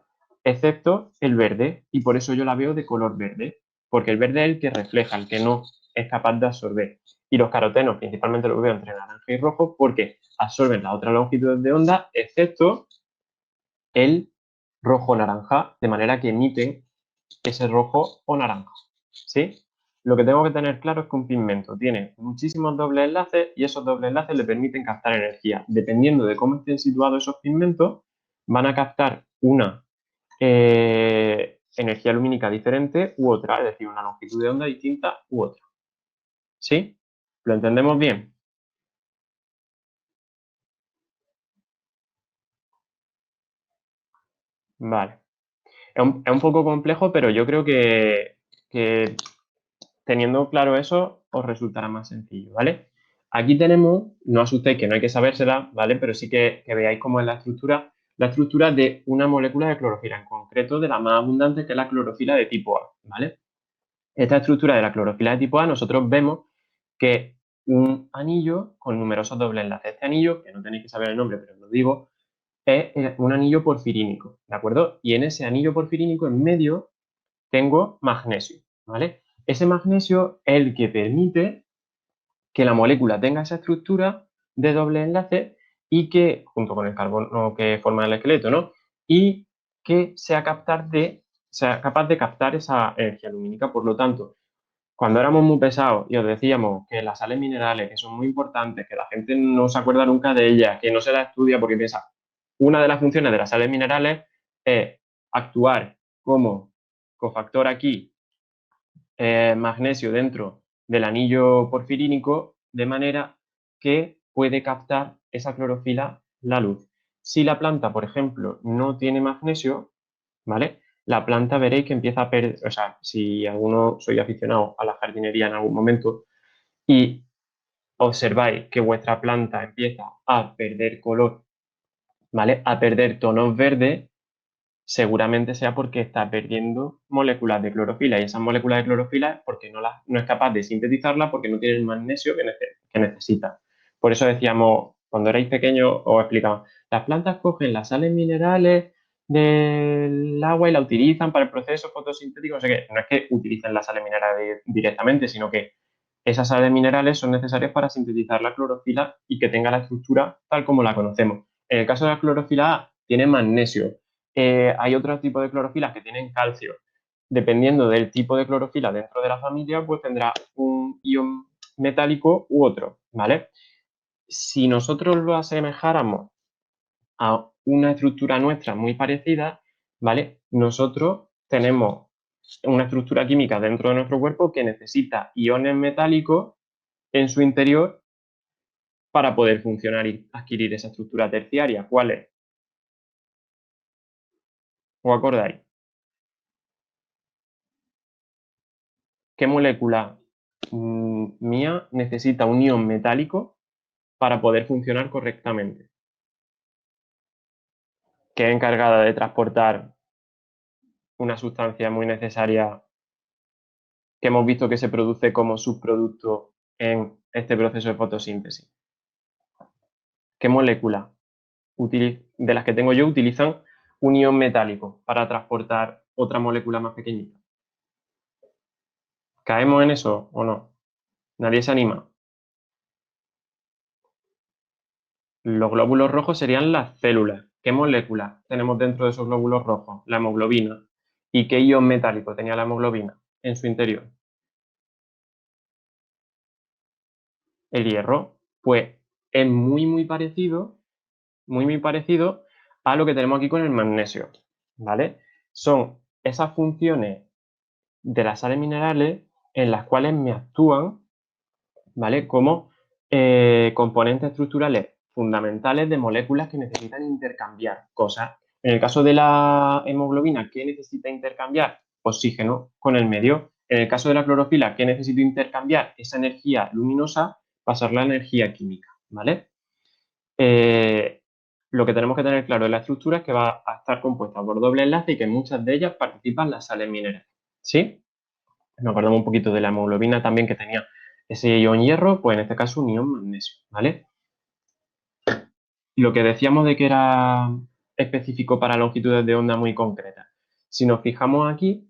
excepto el verde, y por eso yo la veo de color verde, porque el verde es el que refleja, el que no es capaz de absorber. Y los carotenos principalmente los veo entre naranja y rojo porque absorben la otra longitud de onda, excepto el rojo-naranja, de manera que emiten ese rojo o naranja. ¿Sí? Lo que tengo que tener claro es que un pigmento tiene muchísimos dobles enlaces y esos dobles enlaces le permiten captar energía. Dependiendo de cómo estén situados esos pigmentos, van a captar una energía lumínica diferente u otra, es decir, una longitud de onda distinta u otra. ¿Sí? ¿Lo entendemos bien? Vale. Es un poco complejo, pero yo creo que teniendo claro eso, os resultará más sencillo, ¿vale? Aquí tenemos, no asustéis que no hay que sabérsela, ¿vale? Pero sí que veáis cómo es la estructura de una molécula de clorofila, en concreto de la más abundante, que es la clorofila de tipo A, ¿vale? Esta estructura de la clorofila de tipo A, nosotros vemos que un anillo con numerosos dobles enlaces. Este anillo, que no tenéis que saber el nombre, pero os lo digo, es un anillo porfirínico, ¿de acuerdo? Y en ese anillo porfirínico, en medio, tengo magnesio, ¿vale? Ese magnesio es el que permite que la molécula tenga esa estructura de doble enlace y que, junto con el carbono que forma el esqueleto, ¿no? Y que sea capaz de captar esa energía lumínica. Por lo tanto, cuando éramos muy pesados y os decíamos que las sales minerales, que son muy importantes, que la gente no se acuerda nunca de ellas, que no se las estudia porque piensa, una de las funciones de las sales minerales es actuar como cofactor aquí magnesio dentro del anillo porfirínico, de manera que puede captar esa clorofila la luz. Si la planta, por ejemplo, no tiene magnesio, ¿vale? La planta veréis que empieza a perder, o sea, si alguno soy aficionado a la jardinería en algún momento y observáis que vuestra planta empieza a perder color, ¿vale? A perder tonos verdes, seguramente sea porque está perdiendo moléculas de clorofila y esas moléculas de clorofila es porque no es capaz de sintetizarlas porque no tiene el magnesio que necesita. Por eso decíamos, cuando erais pequeños os explicaba, las plantas cogen las sales minerales del agua y la utilizan para el proceso fotosintético, no sé qué. No es que utilicen las sales minerales directamente, sino que esas sales minerales son necesarias para sintetizar la clorofila y que tenga la estructura tal como la conocemos. En el caso de la clorofila A, tiene magnesio, hay otros tipos de clorofilas que tienen calcio. Dependiendo del tipo de clorofila dentro de la familia, pues tendrá un ion metálico u otro, ¿vale? Si nosotros lo asemejáramos a una estructura nuestra muy parecida, ¿vale? Nosotros tenemos una estructura química dentro de nuestro cuerpo que necesita iones metálicos en su interior para poder funcionar y adquirir esa estructura terciaria. ¿Cuál es? ¿Os acordáis? ¿Qué molécula mía necesita un ion metálico para poder funcionar correctamente? Que es encargada de transportar una sustancia muy necesaria que hemos visto que se produce como subproducto en este proceso de fotosíntesis. ¿Qué molécula de las que tengo yo utilizan un ion metálico para transportar otra molécula más pequeñita? ¿Caemos en eso o no? ¿Nadie se anima? Los glóbulos rojos serían las células. ¿Qué moléculas tenemos dentro de esos glóbulos rojos? La hemoglobina. ¿Y qué ion metálico tenía la hemoglobina en su interior? El hierro. Pues es muy parecido, muy parecido a lo que tenemos aquí con el magnesio, ¿vale? Son esas funciones de las sales minerales en las cuales me actúan, ¿vale? Como componentes estructurales fundamentales de moléculas que necesitan intercambiar cosas. En el caso de la hemoglobina, ¿qué necesita intercambiar? Oxígeno con el medio. En el caso de la clorofila, ¿qué necesito intercambiar? Esa energía luminosa, pasarla a energía química, ¿vale? Lo que tenemos que tener claro en la estructura es que va a estar compuesta por doble enlace y que en muchas de ellas participan las sales minerales, ¿sí? Nos acordamos un poquito de la hemoglobina también que tenía ese ion hierro, pues en este caso un ion magnesio, ¿vale? Lo que decíamos de que era específico para longitudes de onda muy concretas. Si nos fijamos aquí,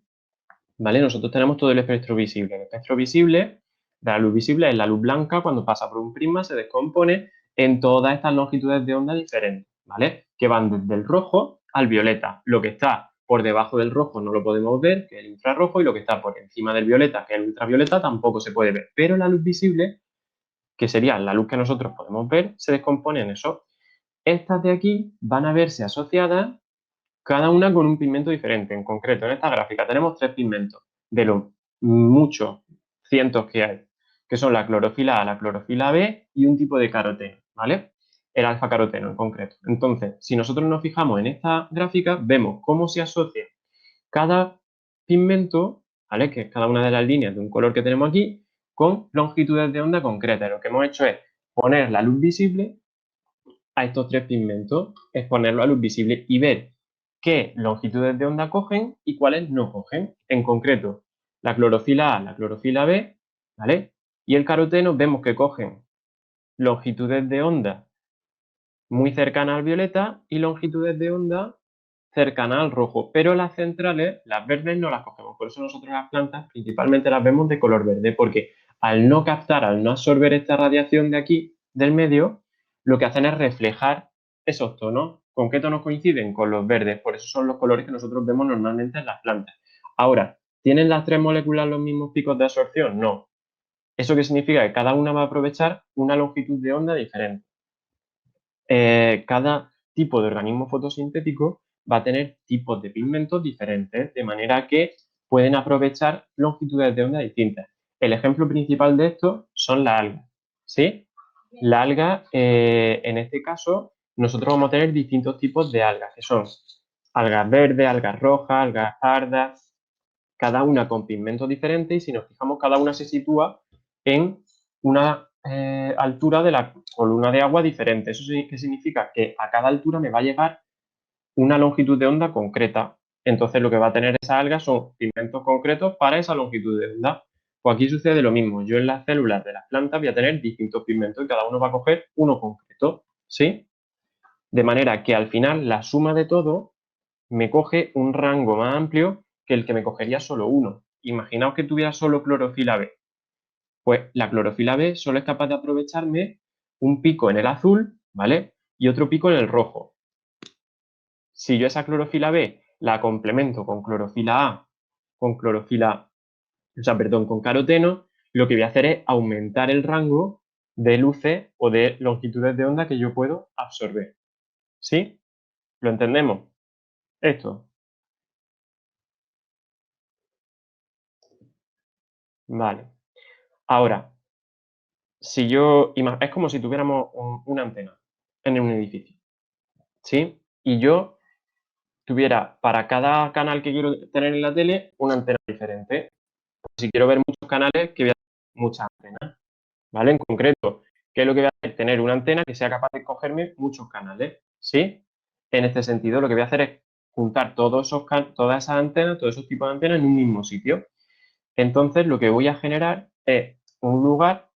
¿vale? Nosotros tenemos todo el espectro visible. El espectro visible, la luz visible es la luz blanca, cuando pasa por un prisma se descompone en todas estas longitudes de onda diferentes, ¿vale? Que van desde el rojo al violeta. Lo que está por debajo del rojo no lo podemos ver, que es el infrarrojo, y lo que está por encima del violeta, que es el ultravioleta, tampoco se puede ver. Pero la luz visible, que sería la luz que nosotros podemos ver, se descompone en eso. Estas de aquí van a verse asociadas cada una con un pigmento diferente. En concreto, en esta gráfica tenemos 3 pigmentos, de los muchos cientos que hay, que son la clorofila A, la clorofila B y un tipo de caroteno, ¿vale? El alfa caroteno en concreto. Entonces, si nosotros nos fijamos en esta gráfica, vemos cómo se asocia cada pigmento, ¿vale? Que es cada una de las líneas de un color que tenemos aquí, con longitudes de onda concretas. Lo que hemos hecho es poner la luz visible a estos 3 pigmentos, exponerlo a luz visible y ver qué longitudes de onda cogen y cuáles no cogen. En concreto, la clorofila A, la clorofila B, ¿vale? Y el caroteno vemos que cogen longitudes de onda muy cercanas al violeta y longitudes de onda cercanas al rojo, pero las centrales, las verdes, no las cogemos. Por eso nosotros las plantas principalmente las vemos de color verde, porque al no captar, al no absorber esta radiación de aquí, del medio, lo que hacen es reflejar esos tonos. ¿Con qué tonos coinciden? Con los verdes. Por eso son los colores que nosotros vemos normalmente en las plantas. Ahora, ¿tienen las 3 moléculas los mismos picos de absorción? No. ¿Eso qué significa? Que cada una va a aprovechar una longitud de onda diferente. Cada tipo de organismo fotosintético va a tener tipos de pigmentos diferentes, de manera que pueden aprovechar longitudes de onda distintas. El ejemplo principal de esto son las algas, ¿sí? La alga, en este caso, nosotros vamos a tener distintos tipos de algas, que son algas verdes, algas rojas, algas pardas, cada una con pigmentos diferentes, y si nos fijamos, cada una se sitúa en una altura de la columna de agua diferente. ¿Eso sí que significa? Que a cada altura me va a llegar una longitud de onda concreta. Entonces lo que va a tener esa alga son pigmentos concretos para esa longitud de onda. Pues aquí sucede lo mismo. Yo en las células de las plantas voy a tener distintos pigmentos y cada uno va a coger uno concreto, ¿sí? De manera que al final la suma de todo me coge un rango más amplio que el que me cogería solo uno. Imaginaos que tuviera solo clorofila B. Pues la clorofila B solo es capaz de aprovecharme un pico en el azul, ¿vale? Y otro pico en el rojo. Si yo esa clorofila B la complemento con clorofila A, con con caroteno, lo que voy a hacer es aumentar el rango de luces o de longitudes de onda que yo puedo absorber. ¿Sí? ¿Lo entendemos? Esto. Vale. Ahora, si yo, es como si tuviéramos una antena en un edificio, ¿sí? Y yo tuviera para cada canal que quiero tener en la tele una antena diferente. Si quiero ver muchos canales, que voy a tener muchas antenas, ¿vale? En concreto, ¿qué es lo que voy a hacer? Tener una antena que sea capaz de cogerme muchos canales, ¿sí? En este sentido, lo que voy a hacer es juntar todas esas antenas, todos esos tipos de antenas en un mismo sitio. Entonces, lo que voy a generar es un lugar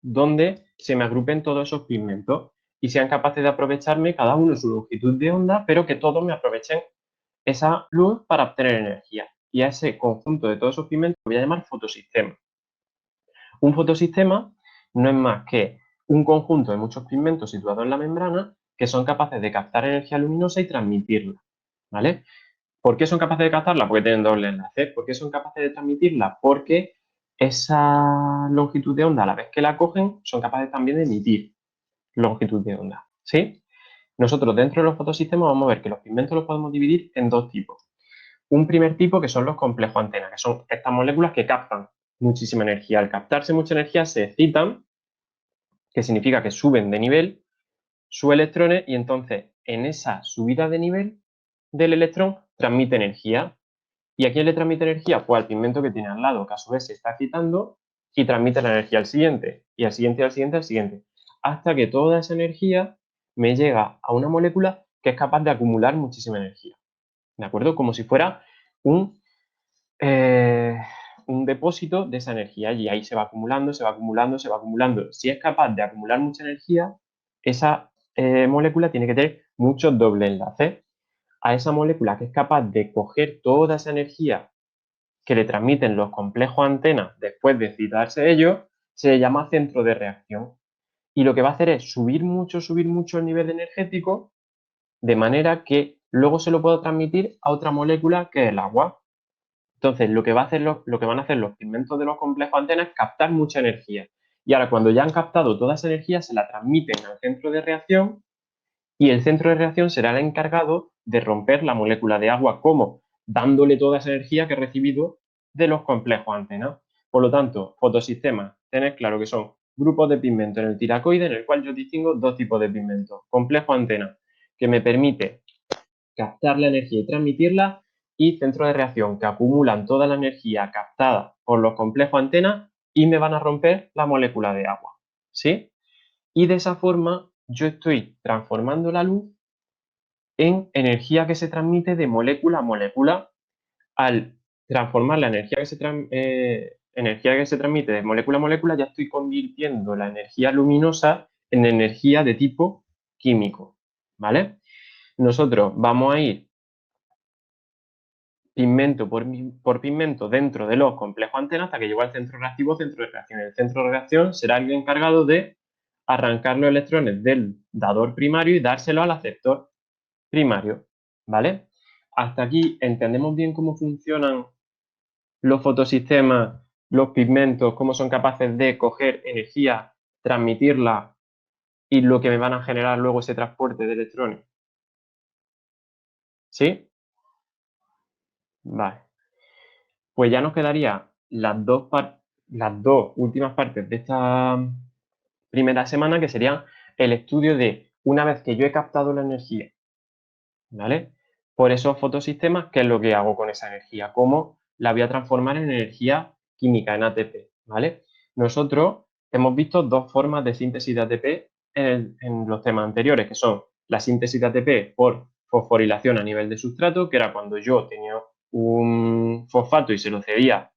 donde se me agrupen todos esos pigmentos y sean capaces de aprovecharme cada uno su longitud de onda, pero que todos me aprovechen esa luz para obtener energía. Y a ese conjunto de todos esos pigmentos lo voy a llamar fotosistema. Un fotosistema no es más que un conjunto de muchos pigmentos situados en la membrana que son capaces de captar energía luminosa y transmitirla, ¿vale? ¿Por qué son capaces de captarla? Porque tienen doble enlace. ¿Por qué son capaces de transmitirla? Porque esa longitud de onda, a la vez que la cogen, son capaces también de emitir longitud de onda, ¿sí? Nosotros dentro de los fotosistemas vamos a ver que los pigmentos los podemos dividir en dos tipos. Un primer tipo que son los complejos antenas, que son estas moléculas que captan muchísima energía. Al captarse mucha energía se excitan, que significa que suben de nivel sus electrones y entonces en esa subida de nivel del electrón transmite energía. ¿Y a quién le transmite energía? Pues al pigmento que tiene al lado, que a su vez se está excitando y transmite la energía al siguiente, y al siguiente, al siguiente, al siguiente, hasta que toda esa energía me llega a una molécula que es capaz de acumular muchísima energía. ¿De acuerdo? Como si fuera un, eh, un depósito de esa energía y ahí se va acumulando, se va acumulando, se va acumulando. Si es capaz de acumular mucha energía, esa molécula tiene que tener muchos doble enlaces. A esa molécula que es capaz de coger toda esa energía que le transmiten los complejos antenas después de excitarse ellos, se llama centro de reacción. Y lo que va a hacer es subir mucho el nivel energético, de manera que luego se lo puedo transmitir a otra molécula que es el agua. Entonces, lo que van a hacer los pigmentos de los complejos antenas es captar mucha energía. Y ahora, cuando ya han captado toda esa energía, se la transmiten al centro de reacción y el centro de reacción será el encargado de romper la molécula de agua. ¿Cómo? Dándole toda esa energía que he recibido de los complejos antenas. Por lo tanto, fotosistemas, tened claro que son grupos de pigmento en el tiracoide en el cual yo distingo dos tipos de pigmentos. Complejo antena, que me permite captar la energía y transmitirla, y centro de reacción, que acumulan toda la energía captada por los complejos antenas y me van a romper la molécula de agua. ¿Sí? Y de esa forma yo estoy transformando la luz en energía que se transmite de molécula a molécula. Al transformar la energía que se transmite de molécula a molécula, ya estoy convirtiendo la energía luminosa en energía de tipo químico, ¿vale? Nosotros vamos a ir pigmento por pigmento dentro de los complejos antenas hasta que llegue al centro reactivo, centro de reacción. El centro de reacción será el encargado de arrancar los electrones del dador primario y dárselo al aceptor primario, ¿vale? Hasta aquí entendemos bien cómo funcionan los fotosistemas, los pigmentos, cómo son capaces de coger energía, transmitirla y lo que me van a generar luego ese transporte de electrones. ¿Sí? Vale. Pues ya nos quedaría las dos últimas partes de esta primera semana, que serían el estudio de una vez que yo he captado la energía, ¿vale? Por esos fotosistemas, ¿qué es lo que hago con esa energía? ¿Cómo la voy a transformar en energía química, en ATP, ¿vale? Nosotros hemos visto dos formas de síntesis de ATP en los temas anteriores, que son la síntesis de ATP por fosforilación a nivel de sustrato, que era cuando yo tenía un fosfato y se lo cedía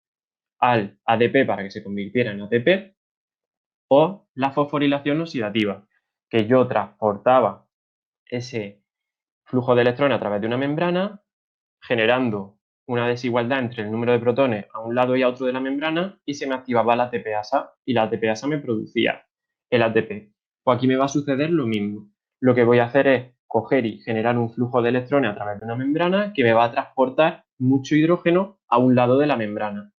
al ADP para que se convirtiera en ATP, o la fosforilación oxidativa, que yo transportaba ese flujo de electrones a través de una membrana, generando una desigualdad entre el número de protones a un lado y a otro de la membrana, y se me activaba la ATPasa, y la ATPasa me producía el ATP. Pues aquí me va a suceder lo mismo. Lo que voy a hacer es coger y generar un flujo de electrones a través de una membrana que me va a transportar mucho hidrógeno a un lado de la membrana.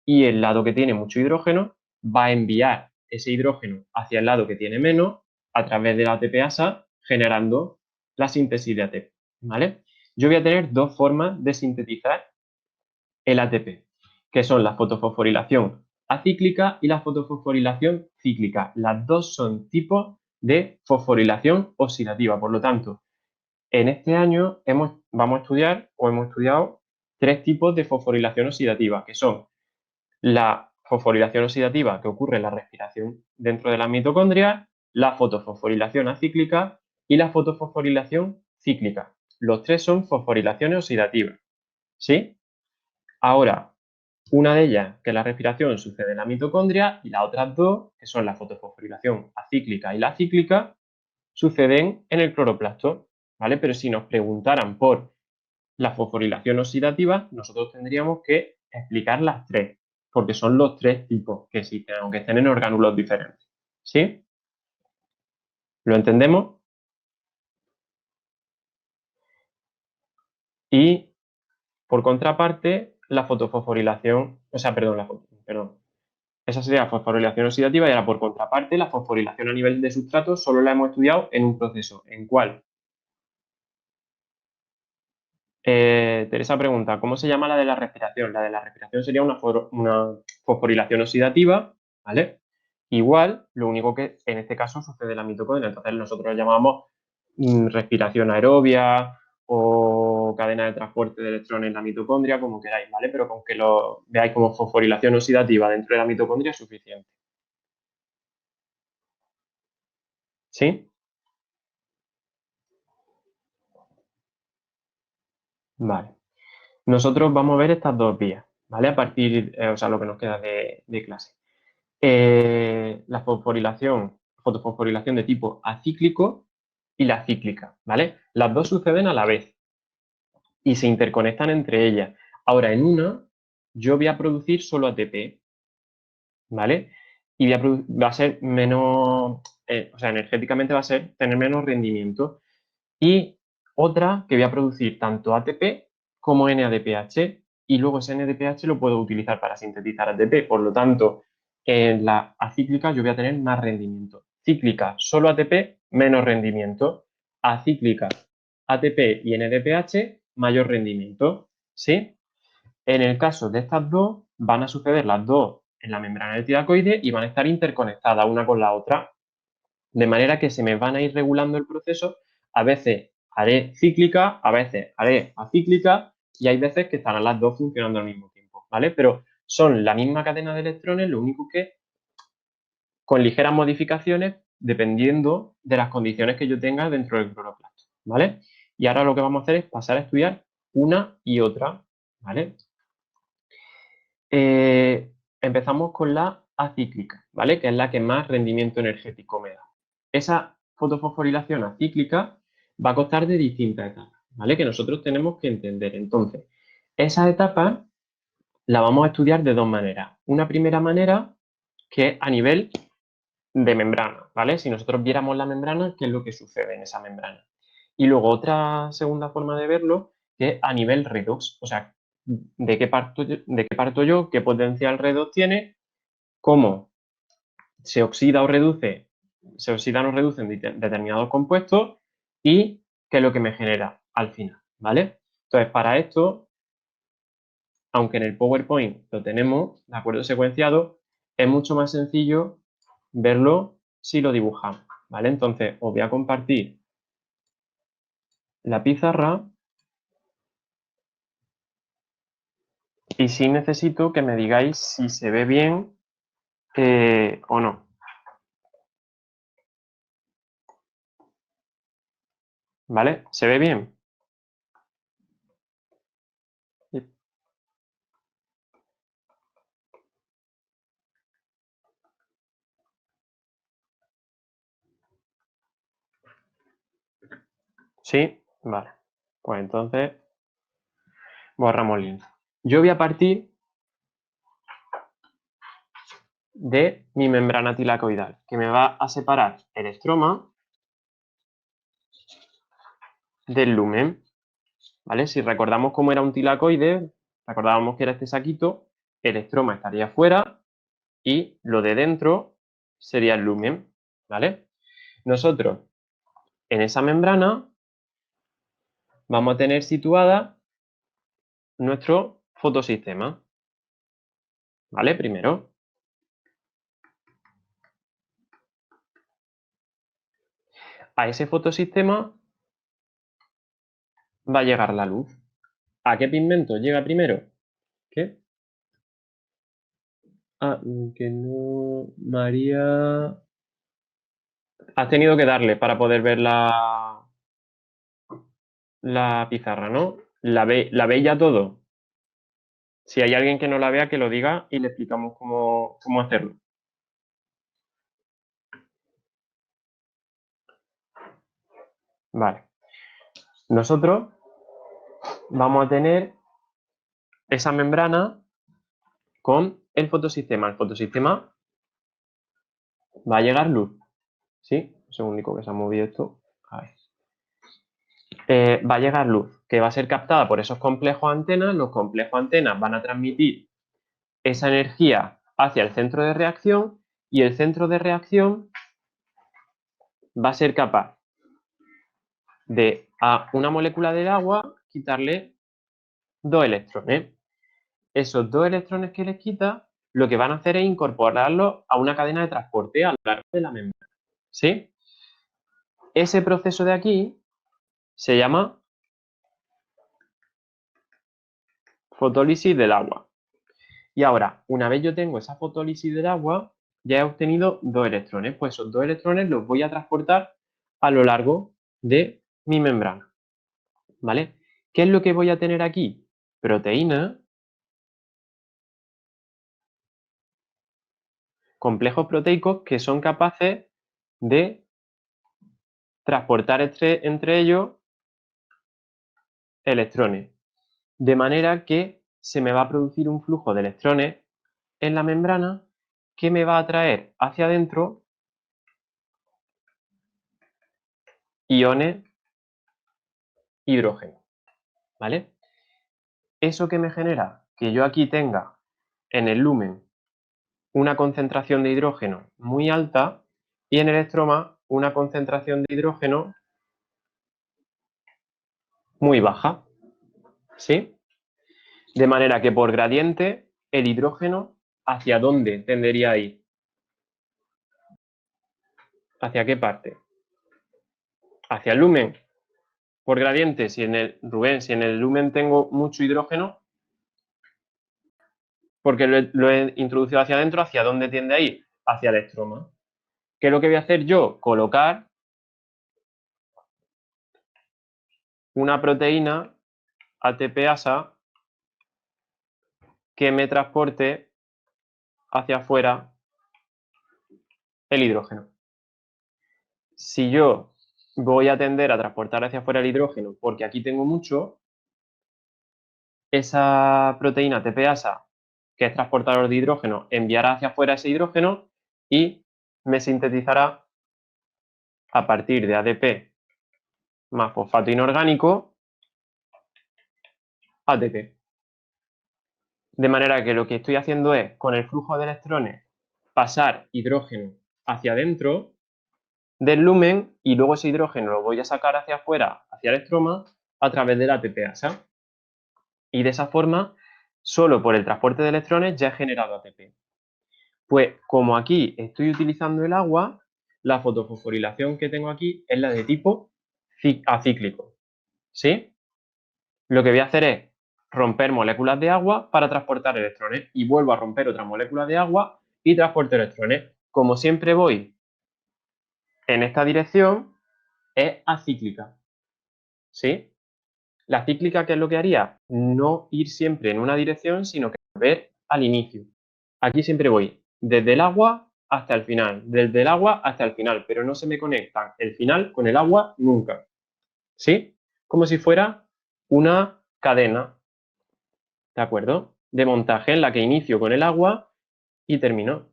Y el lado que tiene mucho hidrógeno va a enviar ese hidrógeno hacia el lado que tiene menos a través de la ATPasa, generando la síntesis de ATP, ¿vale? Yo voy a tener dos formas de sintetizar el ATP, que son la fotofosforilación acíclica y la fotofosforilación cíclica. Las dos son tipos de fosforilación oxidativa. Por lo tanto, en este año vamos a estudiar o hemos estudiado tres tipos de fosforilación oxidativa, que son la fosforilación oxidativa que ocurre en la respiración dentro de la mitocondria, la fotofosforilación acíclica y la fotofosforilación cíclica. Los tres son fosforilaciones oxidativas, ¿sí? Ahora, una de ellas, que es la respiración, sucede en la mitocondria y las otras dos, que son la fotofosforilación acíclica y la cíclica, suceden en el cloroplasto, ¿vale? Pero si nos preguntaran por la fosforilación oxidativa, nosotros tendríamos que explicar las tres, porque son los tres tipos que existen, aunque estén en orgánulos diferentes. ¿Sí? ¿Lo entendemos? Y por contraparte, la fotofosforilación, o sea, perdón, esa sería la fosforilación oxidativa y ahora por contraparte, la fosforilación a nivel de sustrato solo la hemos estudiado en un proceso. ¿En cuál? Teresa pregunta, ¿cómo se llama la de la respiración? La de la respiración sería una fosforilación oxidativa, ¿vale? Igual, lo único que en este caso sucede en la mitocondria, entonces nosotros lo llamamos respiración aerobia o cadena de transporte de electrones en la mitocondria, como queráis, ¿vale? Pero con que lo veáis como fosforilación oxidativa dentro de la mitocondria es suficiente. ¿Sí? Vale. Nosotros vamos a ver estas dos vías, ¿vale? A partir, o sea, lo que nos queda de clase. La fotofosforilación de tipo acíclico y la cíclica, ¿vale? Las dos suceden a la vez y se interconectan entre ellas. Ahora, en una, yo voy a producir solo ATP, ¿vale? Y va a ser menos, o sea, energéticamente va a ser tener menos rendimiento. Y otra que voy a producir tanto ATP como NADPH y luego ese NADPH lo puedo utilizar para sintetizar ATP. Por lo tanto, en la acíclica yo voy a tener más rendimiento. Cíclica, solo ATP, menos rendimiento. Acíclica, ATP y NADPH, mayor rendimiento. ¿Sí? En el caso de estas dos, van a suceder las dos en la membrana del tilacoide y van a estar interconectadas una con la otra, de manera que se me van a ir regulando el proceso. A veces haré cíclica, a veces haré acíclica y hay veces que estarán las dos funcionando al mismo tiempo, ¿vale? Pero son la misma cadena de electrones, lo único que con ligeras modificaciones dependiendo de las condiciones que yo tenga dentro del cloroplasto, ¿vale? Y ahora lo que vamos a hacer es pasar a estudiar una y otra, ¿vale? Empezamos con la acíclica, ¿vale? Que es la que más rendimiento energético me da. Esa fotofosforilación acíclica va a costar de distintas etapas, ¿vale? Que nosotros tenemos que entender. Entonces, esas etapas las vamos a estudiar de dos maneras. Una primera manera que es a nivel de membrana, ¿vale? Si nosotros viéramos la membrana, ¿qué es lo que sucede en esa membrana? Y luego otra segunda forma de verlo que es a nivel redox, o sea, de qué parto yo, qué potencial redox tiene, cómo se oxida o reduce, se oxidan o reducen determinados compuestos y qué es lo que me genera al final, ¿vale? Entonces, para esto, aunque en el PowerPoint lo tenemos, de acuerdo secuenciado, es mucho más sencillo verlo si lo dibujamos, ¿vale? Entonces, os voy a compartir la pizarra y sí necesito que me digáis si se ve bien o no. ¿Vale? ¿Se ve bien? ¿Sí? Vale. Pues entonces borramos lienzo. Yo voy a partir de mi membrana tilacoidal, que me va a separar el estroma del lumen. ¿Vale? Si recordamos cómo era un tilacoide, recordábamos que era este saquito, el estroma estaría fuera y lo de dentro sería el lumen, ¿vale? Nosotros en esa membrana vamos a tener situada nuestro fotosistema, ¿vale? Primero. a ese fotosistema va a llegar la luz. ¿A qué pigmento llega primero? ¿Qué? Ah, que no... María... Has tenido que darle para poder ver la pizarra, ¿no? ¿La veis ya todo? Si hay alguien que no la vea, que lo diga y le explicamos cómo hacerlo. Vale. Nosotros vamos a tener esa membrana con el fotosistema. El fotosistema va a llegar luz. ¿Sí? Es el único que se ha movido esto. A ver. Va a llegar luz, que va a ser captada por esos complejos antenas. Los complejos antenas van a transmitir esa energía hacia el centro de reacción y el centro de reacción va a ser capaz de a una molécula del agua quitarle 2 electrones. Esos 2 electrones que les quita, lo que van a hacer es incorporarlos a una cadena de transporte a lo largo de la membrana. ¿Sí? Ese proceso de aquí se llama fotólisis del agua. Y ahora, una vez yo tengo esa fotólisis del agua, ya he obtenido 2 electrones. Pues esos 2 electrones los voy a transportar a lo largo de mi membrana. ¿Vale? ¿Qué es lo que voy a tener aquí? Proteínas, complejos proteicos que son capaces de transportar entre ellos electrones. De manera que se me va a producir un flujo de electrones en la membrana que me va a traer hacia adentro iones hidrógeno. ¿Vale? Eso que me genera que yo aquí tenga en el lumen una concentración de hidrógeno muy alta y en el electroma una concentración de hidrógeno muy baja. ¿Sí? De manera que por gradiente el hidrógeno, ¿hacia dónde tendería a ir? ¿Hacia qué parte? Hacia el lumen. Por gradiente, si en el lumen tengo mucho hidrógeno, porque lo he introducido hacia adentro, ¿hacia dónde tiende a ir? Hacia el electroma. ¿Qué es lo que voy a hacer yo? Colocar una proteína ATPasa que me transporte hacia afuera el hidrógeno. Si yo voy a tender a transportar hacia afuera el hidrógeno porque aquí tengo mucho, esa proteína ATPasa, que es transportador de hidrógeno, enviará hacia afuera ese hidrógeno y me sintetizará a partir de ADP más fosfato inorgánico, ATP. De manera que lo que estoy haciendo es, con el flujo de electrones, pasar hidrógeno hacia adentro del lumen y luego ese hidrógeno lo voy a sacar hacia afuera, hacia el electroma, a través de la ATPasa. Y de esa forma, solo por el transporte de electrones ya he generado ATP. Pues como aquí estoy utilizando el agua, la fotofosforilación que tengo aquí es la de tipo acíclico. ¿Sí? Lo que voy a hacer es romper moléculas de agua para transportar electrones y vuelvo a romper otra molécula de agua y transporto electrones. Como siempre voy en esta dirección, es acíclica. ¿Sí? La cíclica, ¿qué es lo que haría? No ir siempre en una dirección, sino que volver al inicio. Aquí siempre voy desde el agua hasta el final, desde el agua hasta el final, pero no se me conecta el final con el agua nunca. ¿Sí? Como si fuera una cadena, ¿de acuerdo? De montaje en la que inicio con el agua y termino.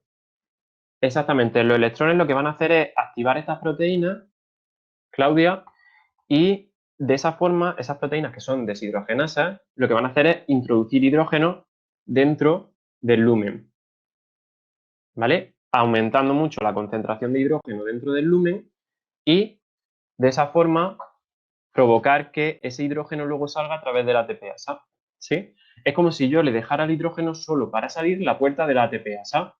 Exactamente, los electrones lo que van a hacer es activar estas proteínas, Claudia, y de esa forma, esas proteínas que son deshidrogenasas, lo que van a hacer es introducir hidrógeno dentro del lumen, ¿vale? Aumentando mucho la concentración de hidrógeno dentro del lumen y de esa forma provocar que ese hidrógeno luego salga a través de la ATPasa, ¿sí? Es como si yo le dejara el hidrógeno solo para salir la puerta de la ATPasa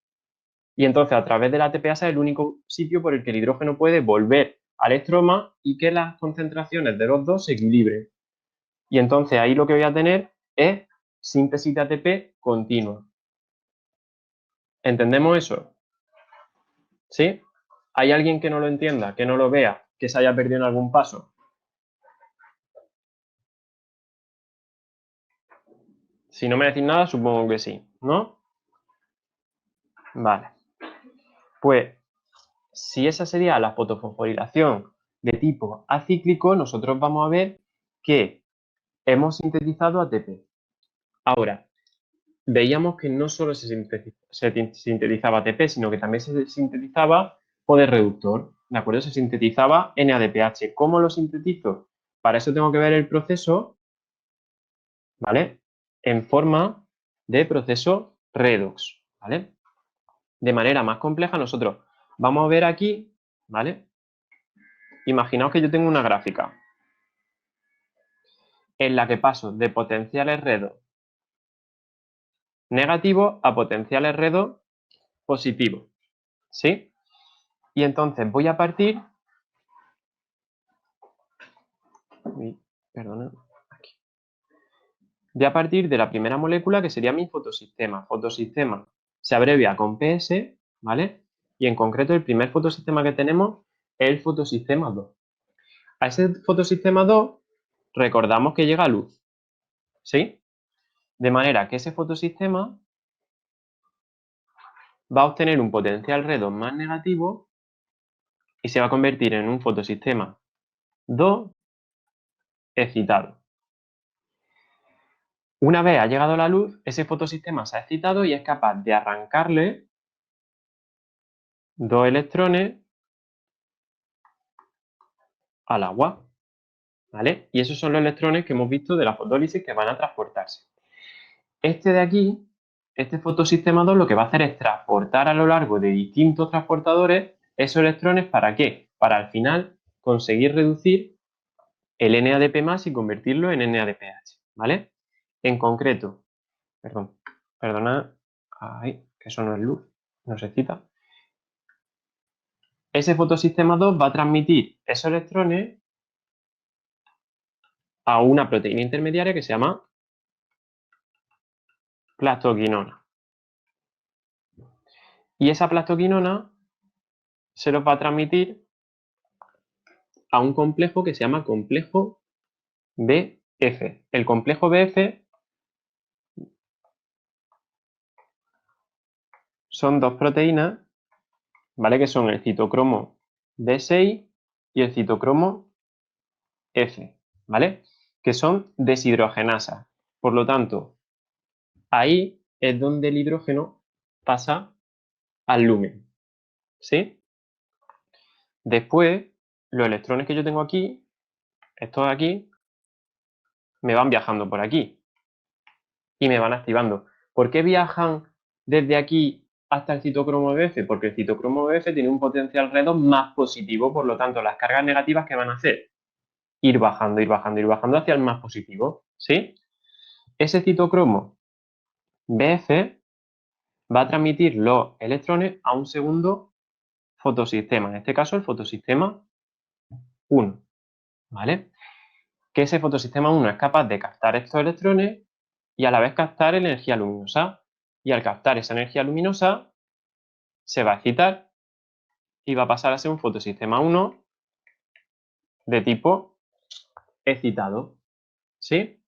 y entonces a través de la ATPasa es el único sitio por el que el hidrógeno puede volver al estroma y que las concentraciones de los dos se equilibren. Y entonces ahí lo que voy a tener es síntesis de ATP continua. ¿Entendemos eso? ¿Sí? ¿Hay alguien que no lo entienda, que no lo vea, que se haya perdido en algún paso? Si no me decís nada, supongo que sí, ¿no? Vale. Pues, si esa sería la fotofosforilación de tipo acíclico, nosotros vamos a ver que hemos sintetizado ATP. Ahora, veíamos que no solo se sintetizaba ATP, sino que también se sintetizaba poder reductor, ¿de acuerdo? Se sintetizaba NADPH. ¿Cómo lo sintetizo? Para eso tengo que ver el proceso, ¿vale? En forma de proceso redox, ¿vale? De manera más compleja, nosotros vamos a ver aquí, ¿vale? Imaginaos que yo tengo una gráfica en la que paso de potenciales redox negativos a potenciales redox positivos, ¿sí? Y entonces voy a partir, perdona, aquí. Voy a partir de la primera molécula que sería mi fotosistema. Fotosistema se abrevia con PS, ¿vale? Y en concreto el primer fotosistema que tenemos es el fotosistema 2. A ese fotosistema 2 recordamos que llega luz, ¿sí? De manera que ese fotosistema va a obtener un potencial redox más negativo y se va a convertir en un fotosistema 2 excitado. Una vez ha llegado la luz, ese fotosistema se ha excitado y es capaz de arrancarle 2 electrones al agua, ¿vale? Y esos son los electrones que hemos visto de la fotólisis que van a transportarse. Este de aquí, este fotosistema 2, lo que va a hacer es transportar a lo largo de distintos transportadores esos electrones, ¿para qué? Para al final conseguir reducir el NADP+ y convertirlo en NADPH, ¿vale? En concreto, perdona, ay, que eso no es luz, no se excita. Ese fotosistema 2 va a transmitir esos electrones a una proteína intermediaria que se llama plastoquinona. Y esa plastoquinona se los va a transmitir a un complejo que se llama complejo BF. El complejo BF son dos proteínas, ¿vale? Que son el citocromo B6 y el citocromo F, ¿vale? Que son deshidrogenasas. Por lo tanto, ahí es donde el hidrógeno pasa al lumen, ¿sí? Después, los electrones que yo tengo aquí, estos de aquí, me van viajando por aquí y me van activando. ¿Por qué viajan desde aquí hasta el citocromo BF? Porque el citocromo BF tiene un potencial redox más positivo, por lo tanto, las cargas negativas, ¿qué van a hacer? Ir bajando, ir bajando, ir bajando hacia el más positivo, ¿sí? Ese citocromo BF va a transmitir los electrones a un segundo fotosistema, en este caso el fotosistema 1, ¿vale? Que ese fotosistema 1 es capaz de captar estos electrones y a la vez captar energía luminosa. Y al captar esa energía luminosa, se va a excitar y va a pasar a ser un fotosistema 1 de tipo excitado, ¿sí?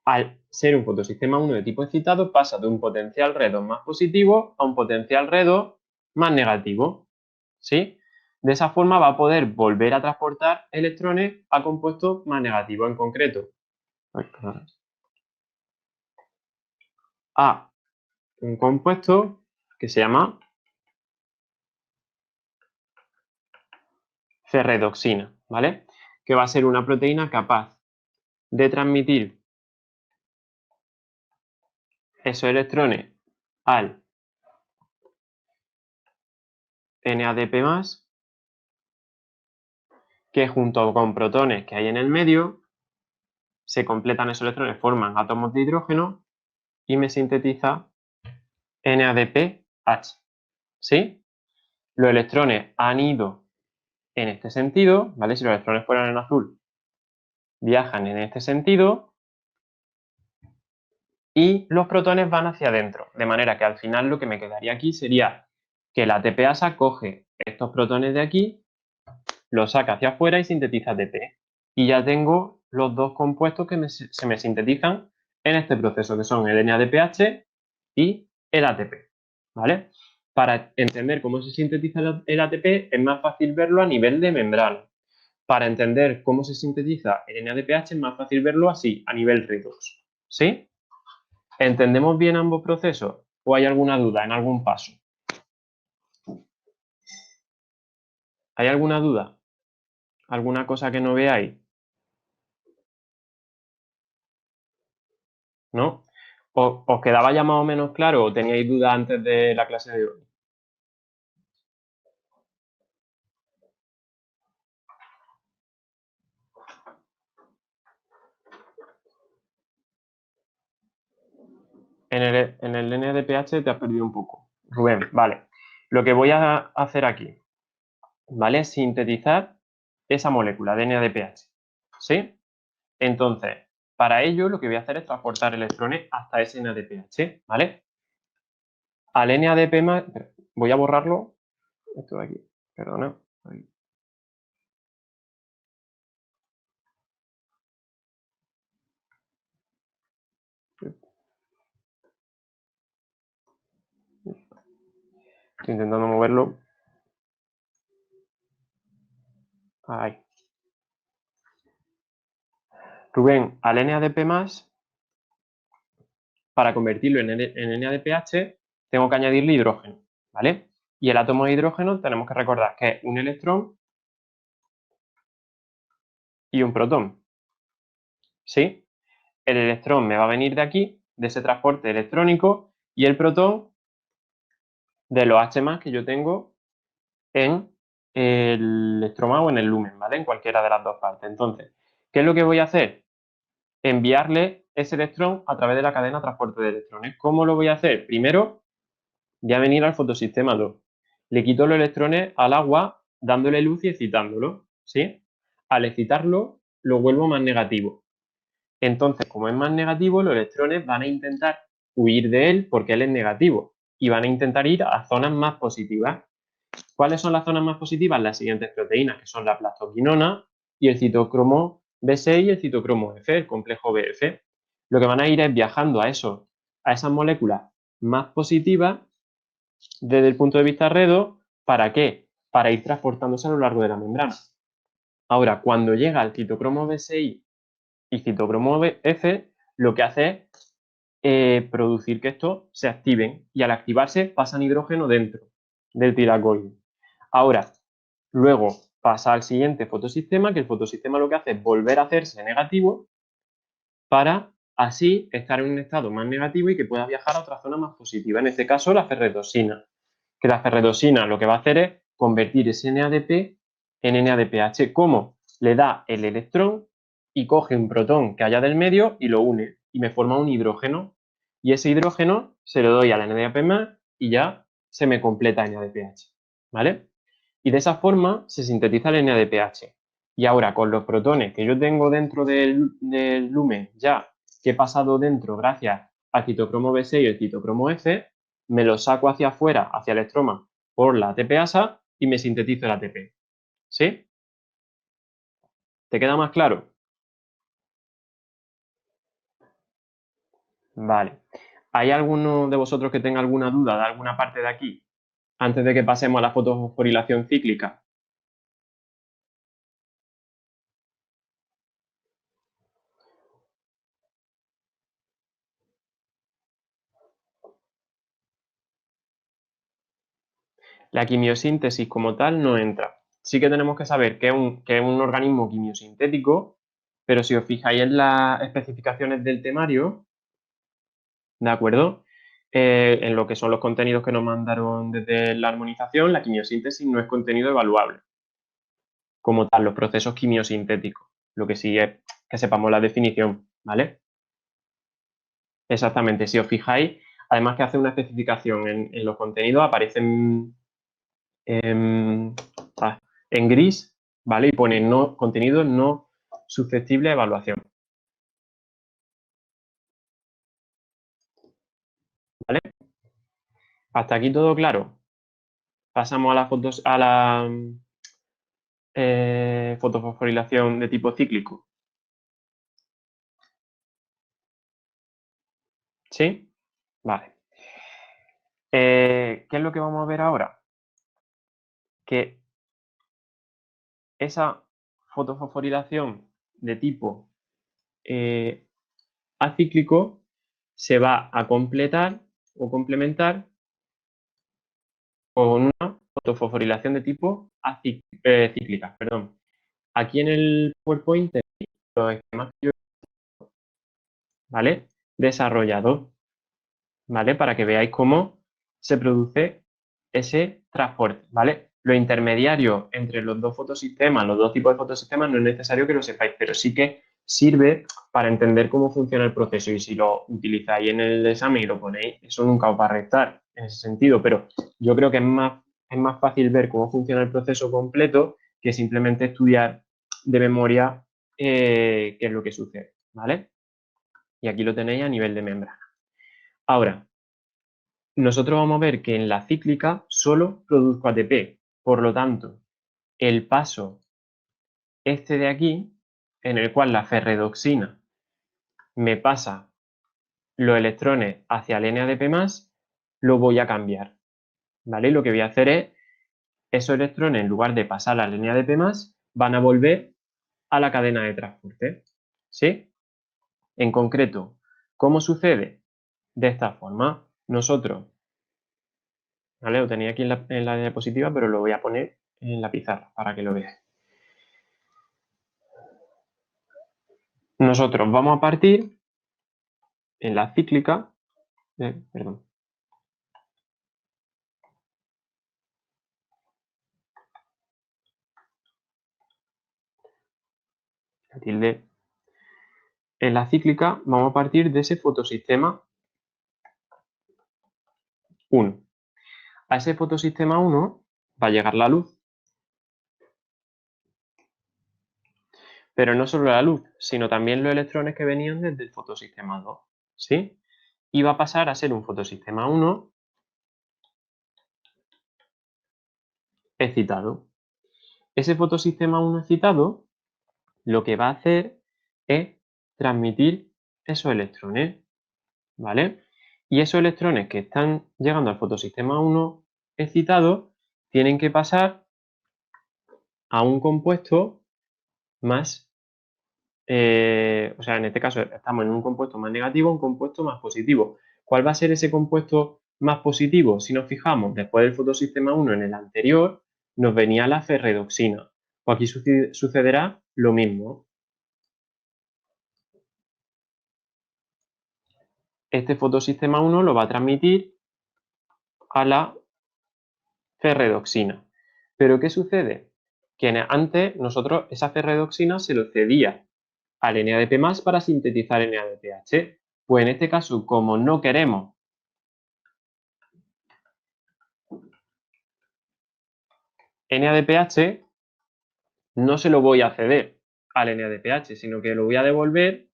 Al ser un fotosistema 1 de tipo excitado, pasa de un potencial redox más positivo a un potencial redox más negativo, ¿sí? De esa forma va a poder volver a transportar electrones a compuestos más negativos, en concreto a un compuesto que se llama ferredoxina, ¿vale? Que va a ser una proteína capaz de transmitir esos electrones al NADP+, que junto con protones que hay en el medio, se completan esos electrones, forman átomos de hidrógeno y me sintetiza NADPH, ¿sí? Los electrones han ido en este sentido, ¿vale? Si los electrones fueran en azul, viajan en este sentido y los protones van hacia adentro, de manera que al final lo que me quedaría aquí sería que la ATPasa coge estos protones de aquí, los saca hacia afuera y sintetiza ATP. Y ya tengo los dos compuestos que se me sintetizan en este proceso, que son el NADPH y el ATP, ¿vale? Para entender cómo se sintetiza el ATP es más fácil verlo a nivel de membrana. Para entender cómo se sintetiza el NADPH es más fácil verlo así, a nivel redox, ¿sí? ¿Entendemos bien ambos procesos o hay alguna duda en algún paso? ¿Hay alguna duda? ¿Alguna cosa que no veáis? ¿No? ¿Os quedaba ya más o menos claro o teníais dudas antes de la clase de hoy? En el NADPH te has perdido un poco. Rubén, vale. Lo que voy a hacer aquí, ¿vale? Es sintetizar esa molécula de NADPH, ¿sí? Entonces, para ello lo que voy a hacer es transportar electrones hasta ese NADPH, ¿vale? Al NADP más, voy a borrarlo, esto de aquí, perdona. Ahí. Estoy intentando moverlo. Ahí. Rubén, al NADP más, para convertirlo en NADPH, tengo que añadirle hidrógeno, ¿vale? Y el átomo de hidrógeno tenemos que recordar que es un electrón y un protón, ¿sí? El electrón me va a venir de aquí, de ese transporte electrónico, y el protón de los H+ que yo tengo en el electroma o en el lumen, ¿vale? En cualquiera de las dos partes. Entonces, ¿qué es lo que voy a hacer? Enviarle ese electrón a través de la cadena de transporte de electrones. ¿Cómo lo voy a hacer? Primero, voy a venir al fotosistema 2. Le quito los electrones al agua dándole luz y excitándolo, ¿sí? Al excitarlo, lo vuelvo más negativo. Entonces, como es más negativo, los electrones van a intentar huir de él porque él es negativo y van a intentar ir a zonas más positivas. ¿Cuáles son las zonas más positivas? Las siguientes proteínas, que son la plastoquinona y el citocromo B6 y el citocromo F, el complejo BF. Lo que van a ir es viajando a esas moléculas más positivas desde el punto de vista redo. ¿Para qué? Para ir transportándose a lo largo de la membrana. Ahora, cuando llega al citocromo B6 y citocromo F, lo que hace es producir que estos se activen y al activarse pasan hidrógeno dentro del tiracoide. Ahora, luego pasa al siguiente fotosistema, que el fotosistema lo que hace es volver a hacerse negativo para así estar en un estado más negativo y que pueda viajar a otra zona más positiva. En este caso, la ferretosina. Que la ferretosina lo que va a hacer es convertir ese NADP en NADPH. ¿Cómo? Le da el electrón y coge un protón que haya del medio y lo une y me forma un hidrógeno. Y ese hidrógeno se lo doy a la NADP+ y ya se me completa NADPH. ¿Vale? Y de esa forma se sintetiza el NADPH. Y ahora con los protones que yo tengo dentro del lumen ya que he pasado dentro gracias al citocromo B6 y el citocromo F, me lo saco hacia afuera, hacia el electroma, por la ATPasa y me sintetizo el ATP. ¿Sí? ¿Te queda más claro? Vale. ¿Hay alguno de vosotros que tenga alguna duda de alguna parte de aquí? Antes de que pasemos a la fotofosforilación cíclica. La quimiosíntesis como tal no entra. Sí que tenemos que saber que es un organismo quimiosintético, pero si os fijáis en las especificaciones del temario, ¿de acuerdo? En lo que son los contenidos que nos mandaron desde la armonización, la quimiosíntesis no es contenido evaluable, como tal, los procesos quimiosintéticos. Lo que sí es que sepamos la definición, ¿vale? Exactamente, si os fijáis, además que hace una especificación en los contenidos, aparecen en gris, ¿vale? Y pone no, contenido no susceptible a evaluación. ¿Vale? Hasta aquí todo claro. Pasamos a las fotos, a la fotofosforilación de tipo cíclico. ¿Sí? Vale. ¿Qué es lo que vamos a ver ahora? Que esa fotofosforilación de tipo acíclico se va a completar o complementar con una fotofosforilación de tipo cíclica. Perdón. Aquí en el PowerPoint tenéis los esquemas que yo he, ¿vale? Desarrollado, ¿vale? Para que veáis cómo se produce ese transporte, ¿vale? Lo intermediario entre los dos fotosistemas, los dos tipos de fotosistemas, no es necesario que lo sepáis, pero sí que sirve para entender cómo funciona el proceso, y si lo utilizáis en el examen y lo ponéis, eso nunca os va a restar en ese sentido, pero yo creo que es más fácil ver cómo funciona el proceso completo que simplemente estudiar de memoria qué es lo que sucede, ¿vale? Y aquí lo tenéis a nivel de membrana. Ahora, nosotros vamos a ver que en la cíclica solo produzco ATP. Por lo tanto, el paso este de aquí, en el cual la ferredoxina me pasa los electrones hacia el NADP+, lo voy a cambiar, ¿vale? Lo que voy a hacer es, esos electrones, en lugar de pasar al NADP+, van a volver a la cadena de transporte, ¿sí? En concreto, ¿cómo sucede? De esta forma, nosotros, ¿vale? Lo tenía aquí en la diapositiva, pero lo voy a poner en la pizarra para que lo veáis. Nosotros vamos a partir en la cíclica, perdón, la tilde. En la cíclica vamos a partir de ese fotosistema 1. A ese fotosistema 1 va a llegar la luz, pero no solo la luz, sino también los electrones que venían desde el fotosistema 2, ¿sí? Y va a pasar a ser un fotosistema 1 excitado. Ese fotosistema 1 excitado lo que va a hacer es transmitir esos electrones, ¿vale? Y esos electrones que están llegando al fotosistema 1 excitado tienen que pasar a un compuesto más, o sea, en este caso estamos en un compuesto más negativo, un compuesto más positivo. ¿Cuál va a ser ese compuesto más positivo? Si nos fijamos, después del fotosistema 1 en el anterior, nos venía la ferredoxina. Pues aquí sucederá lo mismo. Este fotosistema 1 lo va a transmitir a la ferredoxina. ¿Pero qué sucede? Que antes nosotros esa ferredoxina se lo cedía al NADP+ para sintetizar NADPH. Pues en este caso, como no queremos NADPH, no se lo voy a ceder al NADPH, sino que lo voy a devolver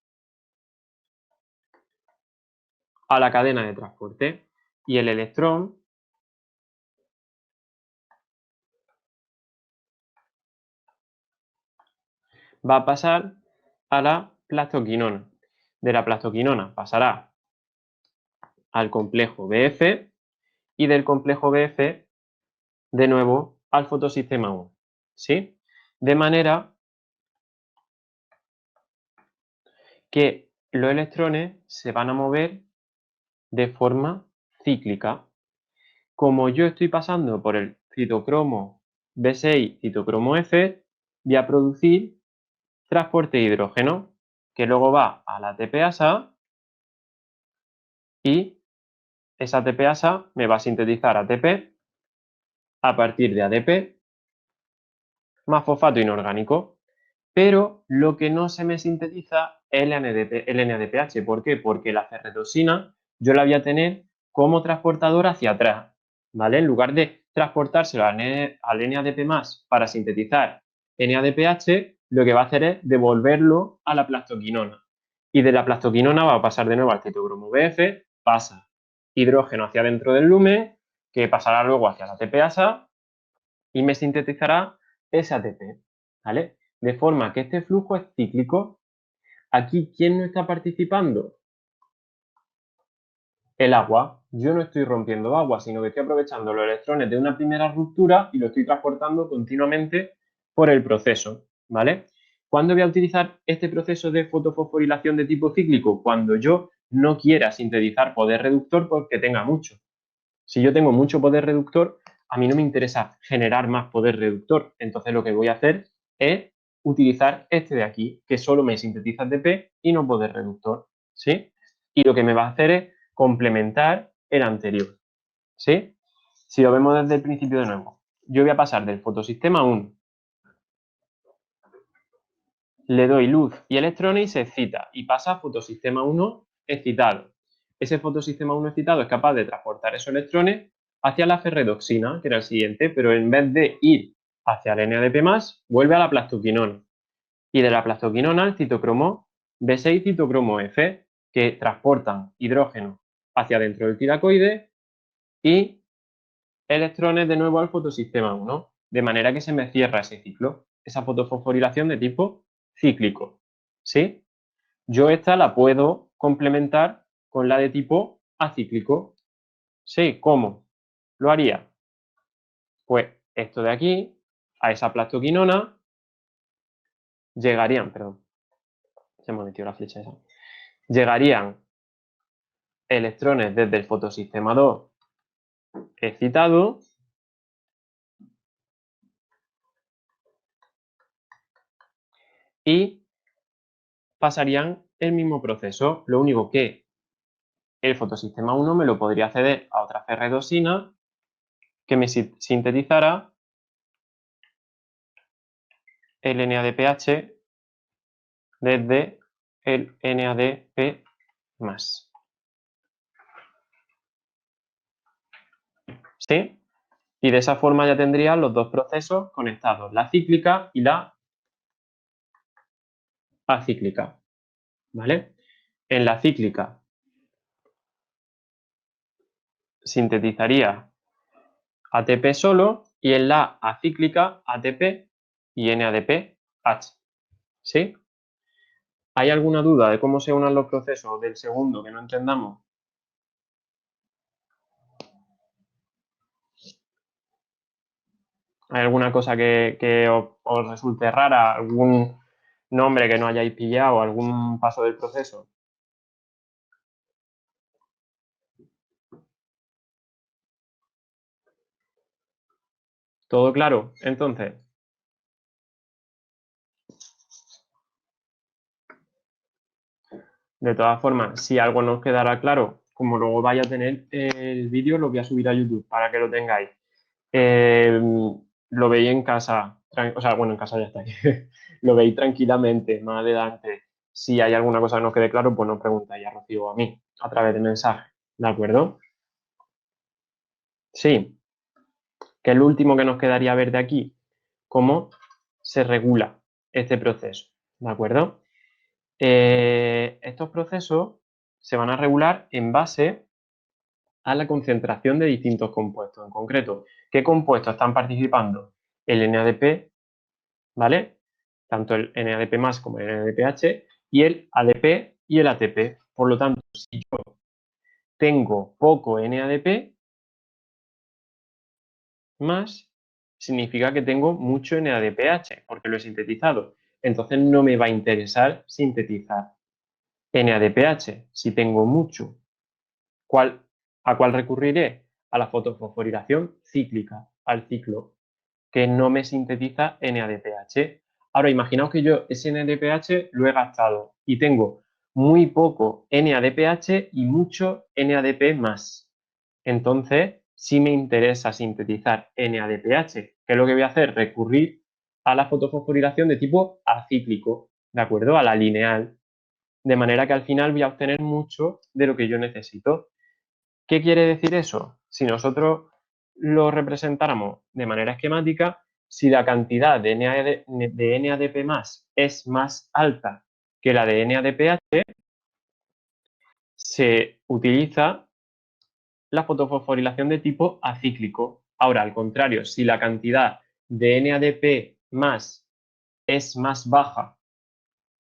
a la cadena de transporte. Y el electrón va a pasar a la plastoquinona. De la plastoquinona pasará al complejo BF y del complejo BF de nuevo al fotosistema 1, ¿sí? De manera que los electrones se van a mover de forma cíclica. Como yo estoy pasando por el citocromo B6, citocromo F, voy a producir transporte de hidrógeno, que luego va a la ATPasa y esa ATPasa me va a sintetizar ATP a partir de ADP más fosfato inorgánico. Pero lo que no se me sintetiza es el NADPH. ¿Por qué? Porque la ferredoxina yo la voy a tener como transportadora hacia atrás, ¿vale? En lugar de transportárselo al NADP+ para sintetizar NADPH, lo que va a hacer es devolverlo a la plastoquinona. Y de la plastoquinona va a pasar de nuevo al citocromo BF, pasa hidrógeno hacia dentro del lumen, que pasará luego hacia la ATPasa y me sintetizará ese ATP, ¿vale? De forma que este flujo es cíclico. Aquí, ¿quién no está participando? El agua. Yo no estoy rompiendo agua, sino que estoy aprovechando los electrones de una primera ruptura y lo estoy transportando continuamente por el proceso, ¿vale? ¿Cuándo voy a utilizar este proceso de fotofosforilación de tipo cíclico? Cuando yo no quiera sintetizar poder reductor porque tenga mucho. Si yo tengo mucho poder reductor, a mí no me interesa generar más poder reductor. Entonces lo que voy a hacer es utilizar este de aquí, que solo me sintetiza ATP y no poder reductor, ¿sí? Y lo que me va a hacer es complementar el anterior, ¿sí? Si lo vemos desde el principio de nuevo, yo voy a pasar del fotosistema 1, le doy luz y electrones y se excita y pasa a fotosistema 1 excitado. Ese fotosistema 1 excitado es capaz de transportar esos electrones hacia la ferredoxina, que era el siguiente, pero en vez de ir hacia el NADP+, vuelve a la plastoquinona. Y de la plastoquinona al citocromo B6 y citocromo F, que transportan hidrógeno hacia dentro del tilacoide y electrones de nuevo al fotosistema 1, de manera que se me cierra ese ciclo, esa fotofosforilación de tipo cíclico, ¿sí? Yo esta la puedo complementar con la de tipo acíclico. ¿Sí? ¿Cómo? ¿Lo haría? Pues esto de aquí, a esa plastoquinona, llegarían, perdón, se me ha metido la flecha esa, llegarían electrones desde el fotosistema 2 excitado y pasarían el mismo proceso, lo único que el fotosistema 1 me lo podría ceder a otra ferredosina que me sintetizara el NADPH desde el NADP+. ¿Sí? Y de esa forma ya tendría los dos procesos conectados, la cíclica y la acíclica. ¿Vale? En la cíclica sintetizaría ATP solo y en la acíclica ATP y NADPH. ¿Sí? ¿Hay alguna duda de cómo se unan los procesos del segundo que no entendamos? ¿Hay alguna cosa que os resulte rara? ¿Algún nombre que no hayáis pillado? ¿Algún paso del proceso? ¿Todo claro? Entonces, de todas formas, si algo no os quedará claro, como luego vaya a tener el vídeo, lo voy a subir a YouTube para que lo tengáis. Lo veis en casa, o sea, bueno, en casa ya está. Lo veis tranquilamente más adelante. Si hay alguna cosa que no os quede claro, pues nos preguntáis a Rocío o a mí a través de mensaje. ¿De acuerdo? Sí, que es lo último que nos quedaría ver de aquí. Cómo se regula este proceso. ¿De acuerdo? Estos procesos se van a regular en base a la concentración de distintos compuestos. En concreto, ¿qué compuestos están participando? El NADP, ¿vale? Tanto el NADP+ como el NADPH y el ADP y el ATP. Por lo tanto, si yo tengo poco NADP+, significa que tengo mucho NADPH, porque lo he sintetizado. Entonces no me va a interesar sintetizar NADPH. Si tengo mucho, ¿a cuál recurriré? A la fotofosforilación cíclica, al ciclo, que no me sintetiza NADPH. Ahora, imaginaos que yo ese NADPH lo he gastado y tengo muy poco NADPH y mucho NADP+. Entonces, sí me interesa sintetizar NADPH. ¿Qué es lo que voy a hacer? Recurrir a la fotofosforilación de tipo acíclico, ¿de acuerdo? A la lineal. De manera que al final voy a obtener mucho de lo que yo necesito. ¿Qué quiere decir eso? Si nosotros lo representáramos de manera esquemática, si la cantidad de NADP es más alta que la de NADPH, se utiliza la fotofosforilación de tipo acíclico. Ahora, al contrario, si la cantidad de NADP es más baja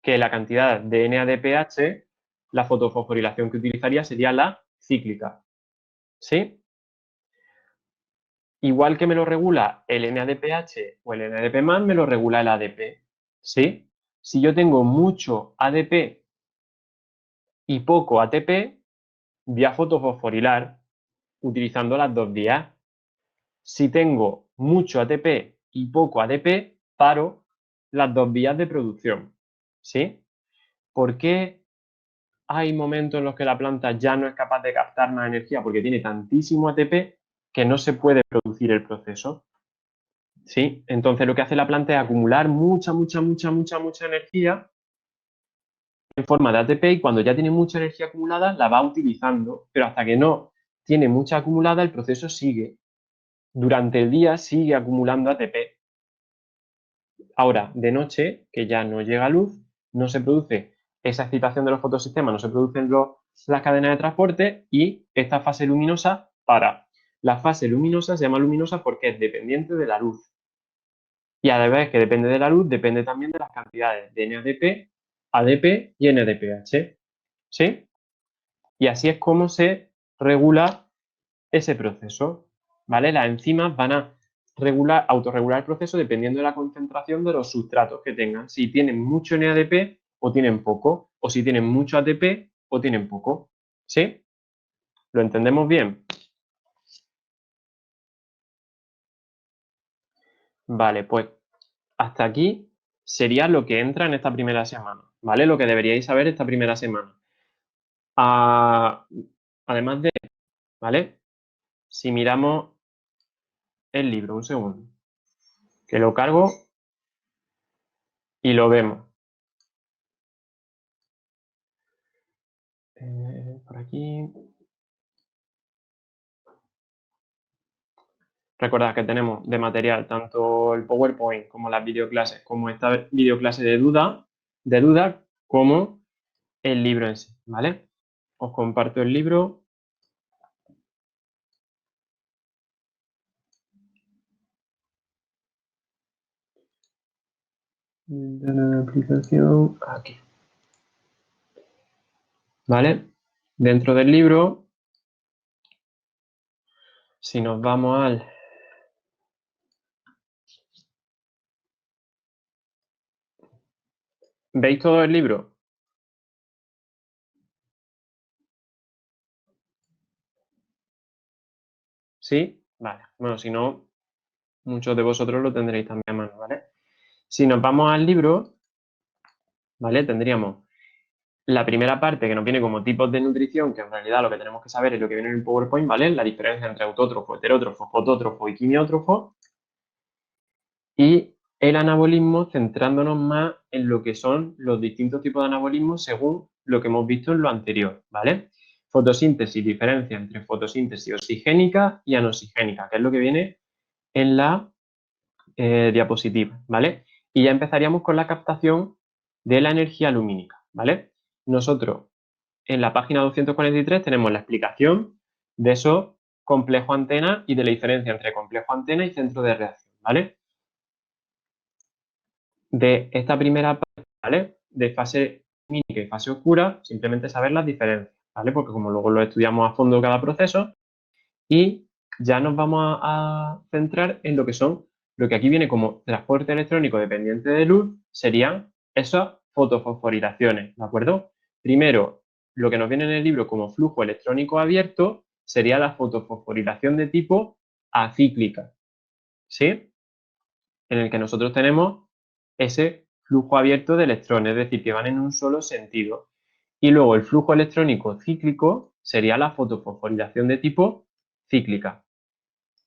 que la cantidad de NADPH, la fotofosforilación que utilizaría sería la cíclica. ¿Sí? Igual que me lo regula el NADPH o el NADP+, me lo regula el ADP. ¿Sí? Si yo tengo mucho ADP y poco ATP, voy a fotofosforilar utilizando las dos vías. Si tengo mucho ATP y poco ADP, paro las dos vías de producción. ¿Sí? ¿Por qué hay momentos en los que la planta ya no es capaz de captar más energía porque tiene tantísimo ATP que no se puede producir el proceso? ¿Sí? Entonces lo que hace la planta es acumular mucha energía en forma de ATP y cuando ya tiene mucha energía acumulada la va utilizando, pero hasta que no tiene mucha acumulada el proceso sigue. Durante el día sigue acumulando ATP. Ahora, de noche, que ya no llega luz, no se produce esa excitación de los fotosistemas, no se producen las cadenas de transporte y esta fase luminosa para. La fase luminosa se llama luminosa porque es dependiente de la luz. Y a la vez que depende de la luz, depende también de las cantidades de NADP, ADP y NADPH. ¿Sí? Y así es como se regula ese proceso. ¿Vale? Las enzimas van a autorregular el proceso dependiendo de la concentración de los sustratos que tengan. Si tienen mucho NADP o tienen poco, o si tienen mucho ATP o tienen poco. ¿Sí? ¿Lo entendemos bien? Vale, pues hasta aquí sería lo que entra en esta primera semana, ¿vale? Lo que deberíais saber esta primera semana. Además de, ¿vale? Si miramos el libro, un segundo, que lo cargo y lo vemos. Por aquí. Recordad que tenemos de material tanto el PowerPoint como las videoclases, como esta videoclase de duda como el libro en sí, ¿vale? Os comparto el libro. De la aplicación aquí. ¿Vale? Dentro del libro, si nos vamos al... ¿Veis todo el libro? ¿Sí? Vale. Bueno, si no, muchos de vosotros lo tendréis también a mano, ¿vale? Si nos vamos al libro, ¿vale? Tendríamos la primera parte que nos viene como tipos de nutrición, que en realidad lo que tenemos que saber es lo que viene en el PowerPoint, ¿vale? La diferencia entre autótrofo, heterótrofo, fotótrofo y quimiótrofo. Y el anabolismo centrándonos más en lo que son los distintos tipos de anabolismo según lo que hemos visto en lo anterior, ¿vale? Fotosíntesis, diferencia entre fotosíntesis oxigénica y anoxigénica, que es lo que viene en la diapositiva, ¿vale? Y ya empezaríamos con la captación de la energía lumínica, ¿vale? Nosotros en la página 243 tenemos la explicación de esos complejos antena y de la diferencia entre complejo antena y centro de reacción, ¿vale? De esta primera parte, ¿vale? De fase lumínica y fase oscura, simplemente saber las diferencias, ¿vale? Porque como luego lo estudiamos a fondo cada proceso y ya nos vamos a centrar en lo que son, lo que aquí viene como transporte electrónico dependiente de luz, serían esas fotofosforilaciones, ¿de acuerdo? Primero, lo que nos viene en el libro como flujo electrónico abierto sería la fotofosforilación de tipo acíclica, ¿sí? En el que nosotros tenemos ese flujo abierto de electrones, es decir, que van en un solo sentido. Y luego el flujo electrónico cíclico sería la fotofosforilación de tipo cíclica,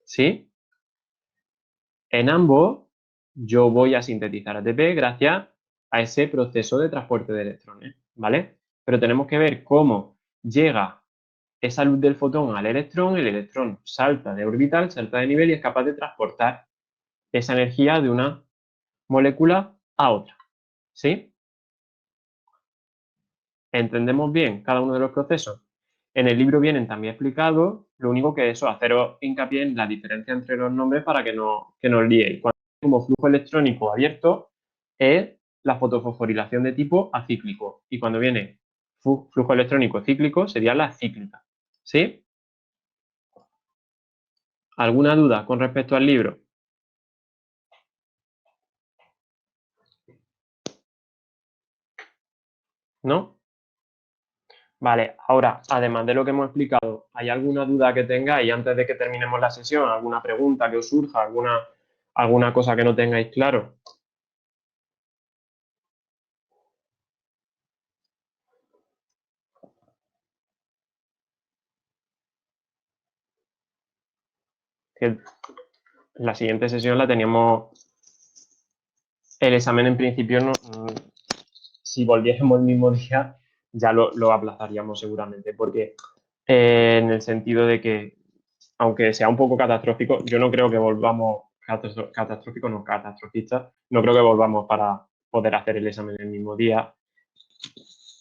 ¿sí? En ambos yo voy a sintetizar ATP gracias a ese proceso de transporte de electrones, ¿vale? Pero tenemos que ver cómo llega esa luz del fotón al electrón, el electrón salta de orbital, salta de nivel y es capaz de transportar esa energía de una molécula a otra. ¿Sí? ¿Entendemos bien cada uno de los procesos? En el libro vienen también explicados, lo único que eso, haceros hincapié en la diferencia entre los nombres para que no os liéis. Cuando como flujo electrónico abierto es la fotofosforilación de tipo acíclico y cuando viene flujo electrónico cíclico sería la cíclica. ¿Sí? ¿Alguna duda con respecto al libro? ¿No? Vale, ahora, además de lo que hemos explicado, ¿hay alguna duda que tengáis antes de que terminemos la sesión? ¿Alguna pregunta que os surja? ¿Alguna cosa que no tengáis claro? Que la siguiente sesión la teníamos, el examen en principio, no, si volviésemos el mismo día, ya lo aplazaríamos seguramente, porque en el sentido de que, aunque sea un poco catastrófico, yo no creo que volvamos, catastrófico no, catastrofista, no creo que volvamos para poder hacer el examen el mismo día.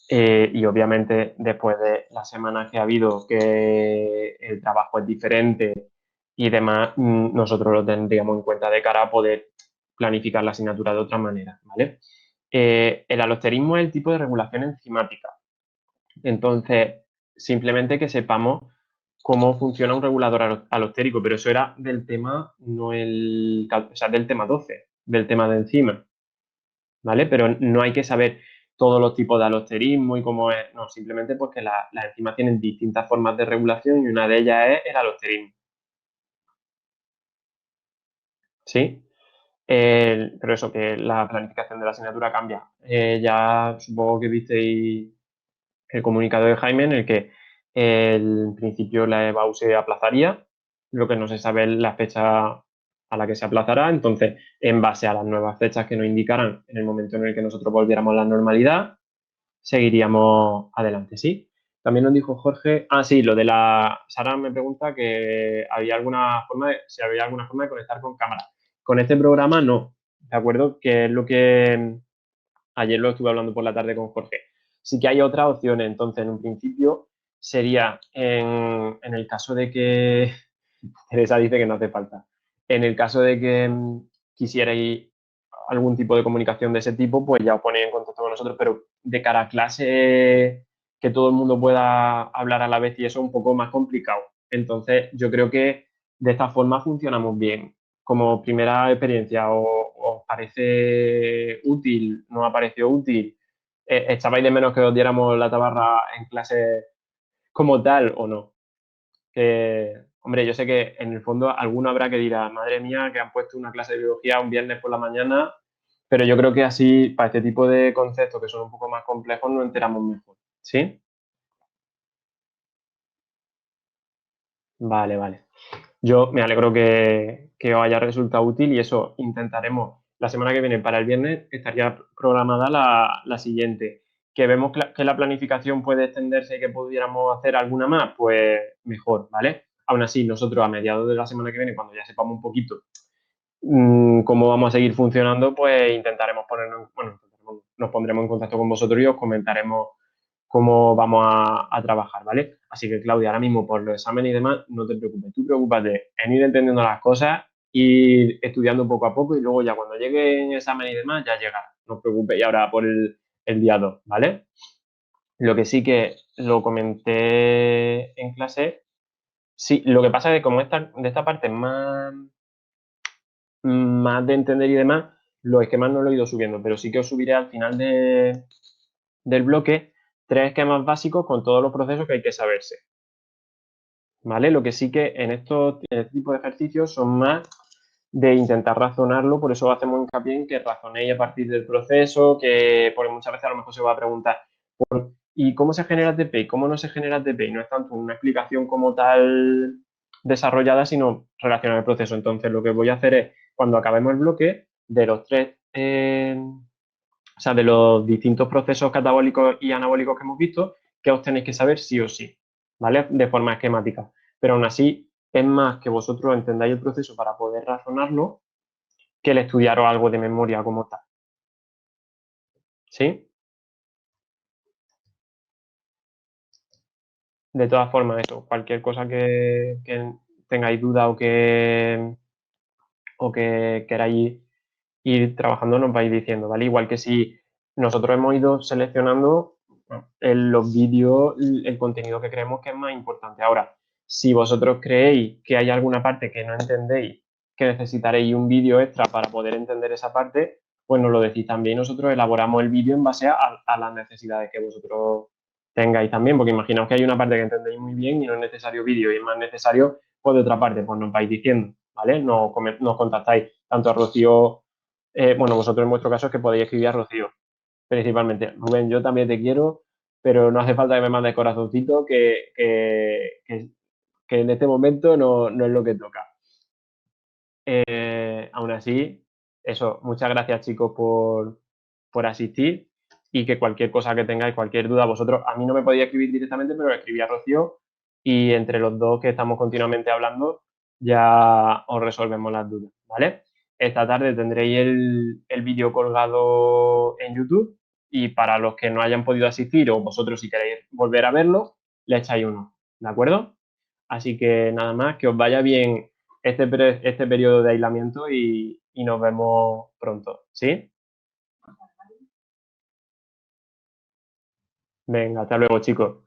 Y obviamente después de las semanas que ha habido, que el trabajo es diferente y demás, nosotros lo tendríamos en cuenta de cara a poder planificar la asignatura de otra manera, ¿vale? El alosterismo es el tipo de regulación enzimática. Entonces, simplemente que sepamos cómo funciona un regulador alostérico, pero eso era del tema, no o sea, del tema 12, del tema de enzimas, ¿vale? Pero no hay que saber todos los tipos de alosterismo y cómo es, no, simplemente pues que las enzimas tienen distintas formas de regulación y una de ellas es el alosterismo, ¿sí? Pero eso, que la planificación de la asignatura cambia. Ya supongo que visteis el comunicado de Jaime en el que en principio la EBAU se aplazaría, lo que no se sabe es la fecha a la que se aplazará, entonces en base a las nuevas fechas que nos indicarán en el momento en el que nosotros volviéramos a la normalidad, seguiríamos adelante, ¿sí? También nos dijo Jorge, sí, lo de la, Sara me pregunta que había alguna forma si había alguna forma de conectar con cámara. Con este programa no, ¿de acuerdo? Que es lo que ayer lo estuve hablando por la tarde con Jorge. Sí que hay otras opciones, entonces en un principio sería en el caso de que, Teresa dice que no hace falta, en el caso de que quisierais algún tipo de comunicación de ese tipo, pues ya os ponéis en contacto con nosotros, pero de cara a clase que todo el mundo pueda hablar a la vez y eso es un poco más complicado. Entonces yo creo que de esta forma funcionamos bien. Como primera experiencia, ¿os parece útil? ¿No ha parecido útil? ¿Echabais de menos que os diéramos la tabarra en clase como tal o no? Hombre, yo sé que en el fondo alguno habrá que dirá, madre mía, que han puesto una clase de biología un viernes por la mañana, pero yo creo que así, para este tipo de conceptos que son un poco más complejos, nos enteramos mejor. ¿Sí? Vale, vale. Yo me alegro que os haya resultado útil y eso intentaremos la semana que viene para el viernes estaría programada la siguiente. Que vemos que la planificación puede extenderse y que pudiéramos hacer alguna más, pues mejor, ¿vale? Aún así, nosotros a mediados de la semana que viene, cuando ya sepamos un poquito cómo vamos a seguir funcionando, pues intentaremos ponernos, bueno, nos pondremos en contacto con vosotros y os comentaremos cómo vamos a trabajar, ¿vale? Así que, Claudia, ahora mismo por los exámenes y demás, no te preocupes. Tú preocúpate en ir entendiendo las cosas, ir estudiando poco a poco y luego ya cuando lleguen exámenes y demás, ya llegará. No os preocupéis ahora por el día 2, ¿vale? Lo que sí que lo comenté en clase, sí, lo que pasa es que como de esta parte más de entender y demás, los esquemas no lo he ido subiendo, pero sí que os subiré al final del bloque 3 esquemas básicos con todos los procesos que hay que saberse. ¿Vale? Lo que sí que en este tipo de ejercicios son más de intentar razonarlo, por eso hacemos hincapié en que razonéis a partir del proceso, porque muchas veces a lo mejor se va a preguntar, ¿y cómo se genera ATP? ¿Y cómo no se genera ATP? Y no es tanto una explicación como tal desarrollada, sino relacionar el proceso. Entonces, lo que voy a hacer es, cuando acabemos el bloque, de los o sea, de los distintos procesos catabólicos y anabólicos que hemos visto, que os tenéis que saber sí o sí. ¿vale? De forma esquemática. Pero aún así, es más que vosotros entendáis el proceso para poder razonarlo que el estudiaros algo de memoria como tal. ¿Sí? De todas formas, eso, cualquier cosa que tengáis duda o que queráis ir trabajando, nos vais diciendo, ¿vale? Igual que si nosotros hemos ido seleccionando en los vídeos el contenido que creemos que es más importante. Ahora, si vosotros creéis que hay alguna parte que no entendéis, que necesitaréis un vídeo extra para poder entender esa parte, pues nos lo decís también. Nosotros elaboramos el vídeo en base a las necesidades que vosotros tengáis también, porque imaginaos que hay una parte que entendéis muy bien y no es necesario vídeo y es más necesario, pues de otra parte, pues nos vais diciendo, ¿vale? Nos contactáis tanto a Rocío, bueno, vosotros en vuestro caso es que podéis escribir a Rocío, principalmente. Rubén, yo también te quiero, pero no hace falta que me mandes corazoncito, que en este momento no es lo que toca. Aún así, eso, muchas gracias chicos por asistir y que cualquier cosa que tengáis, cualquier duda, vosotros, a mí no me podía escribir directamente, pero le escribí a Rocío y entre los dos que estamos continuamente hablando ya os resolvemos las dudas, ¿vale? Esta tarde tendréis el vídeo colgado en YouTube y para los que no hayan podido asistir o vosotros si queréis volver a verlo, le echáis uno, ¿de acuerdo? Así que nada más, que os vaya bien este periodo de aislamiento y nos vemos pronto, ¿sí? Venga, hasta luego, chicos.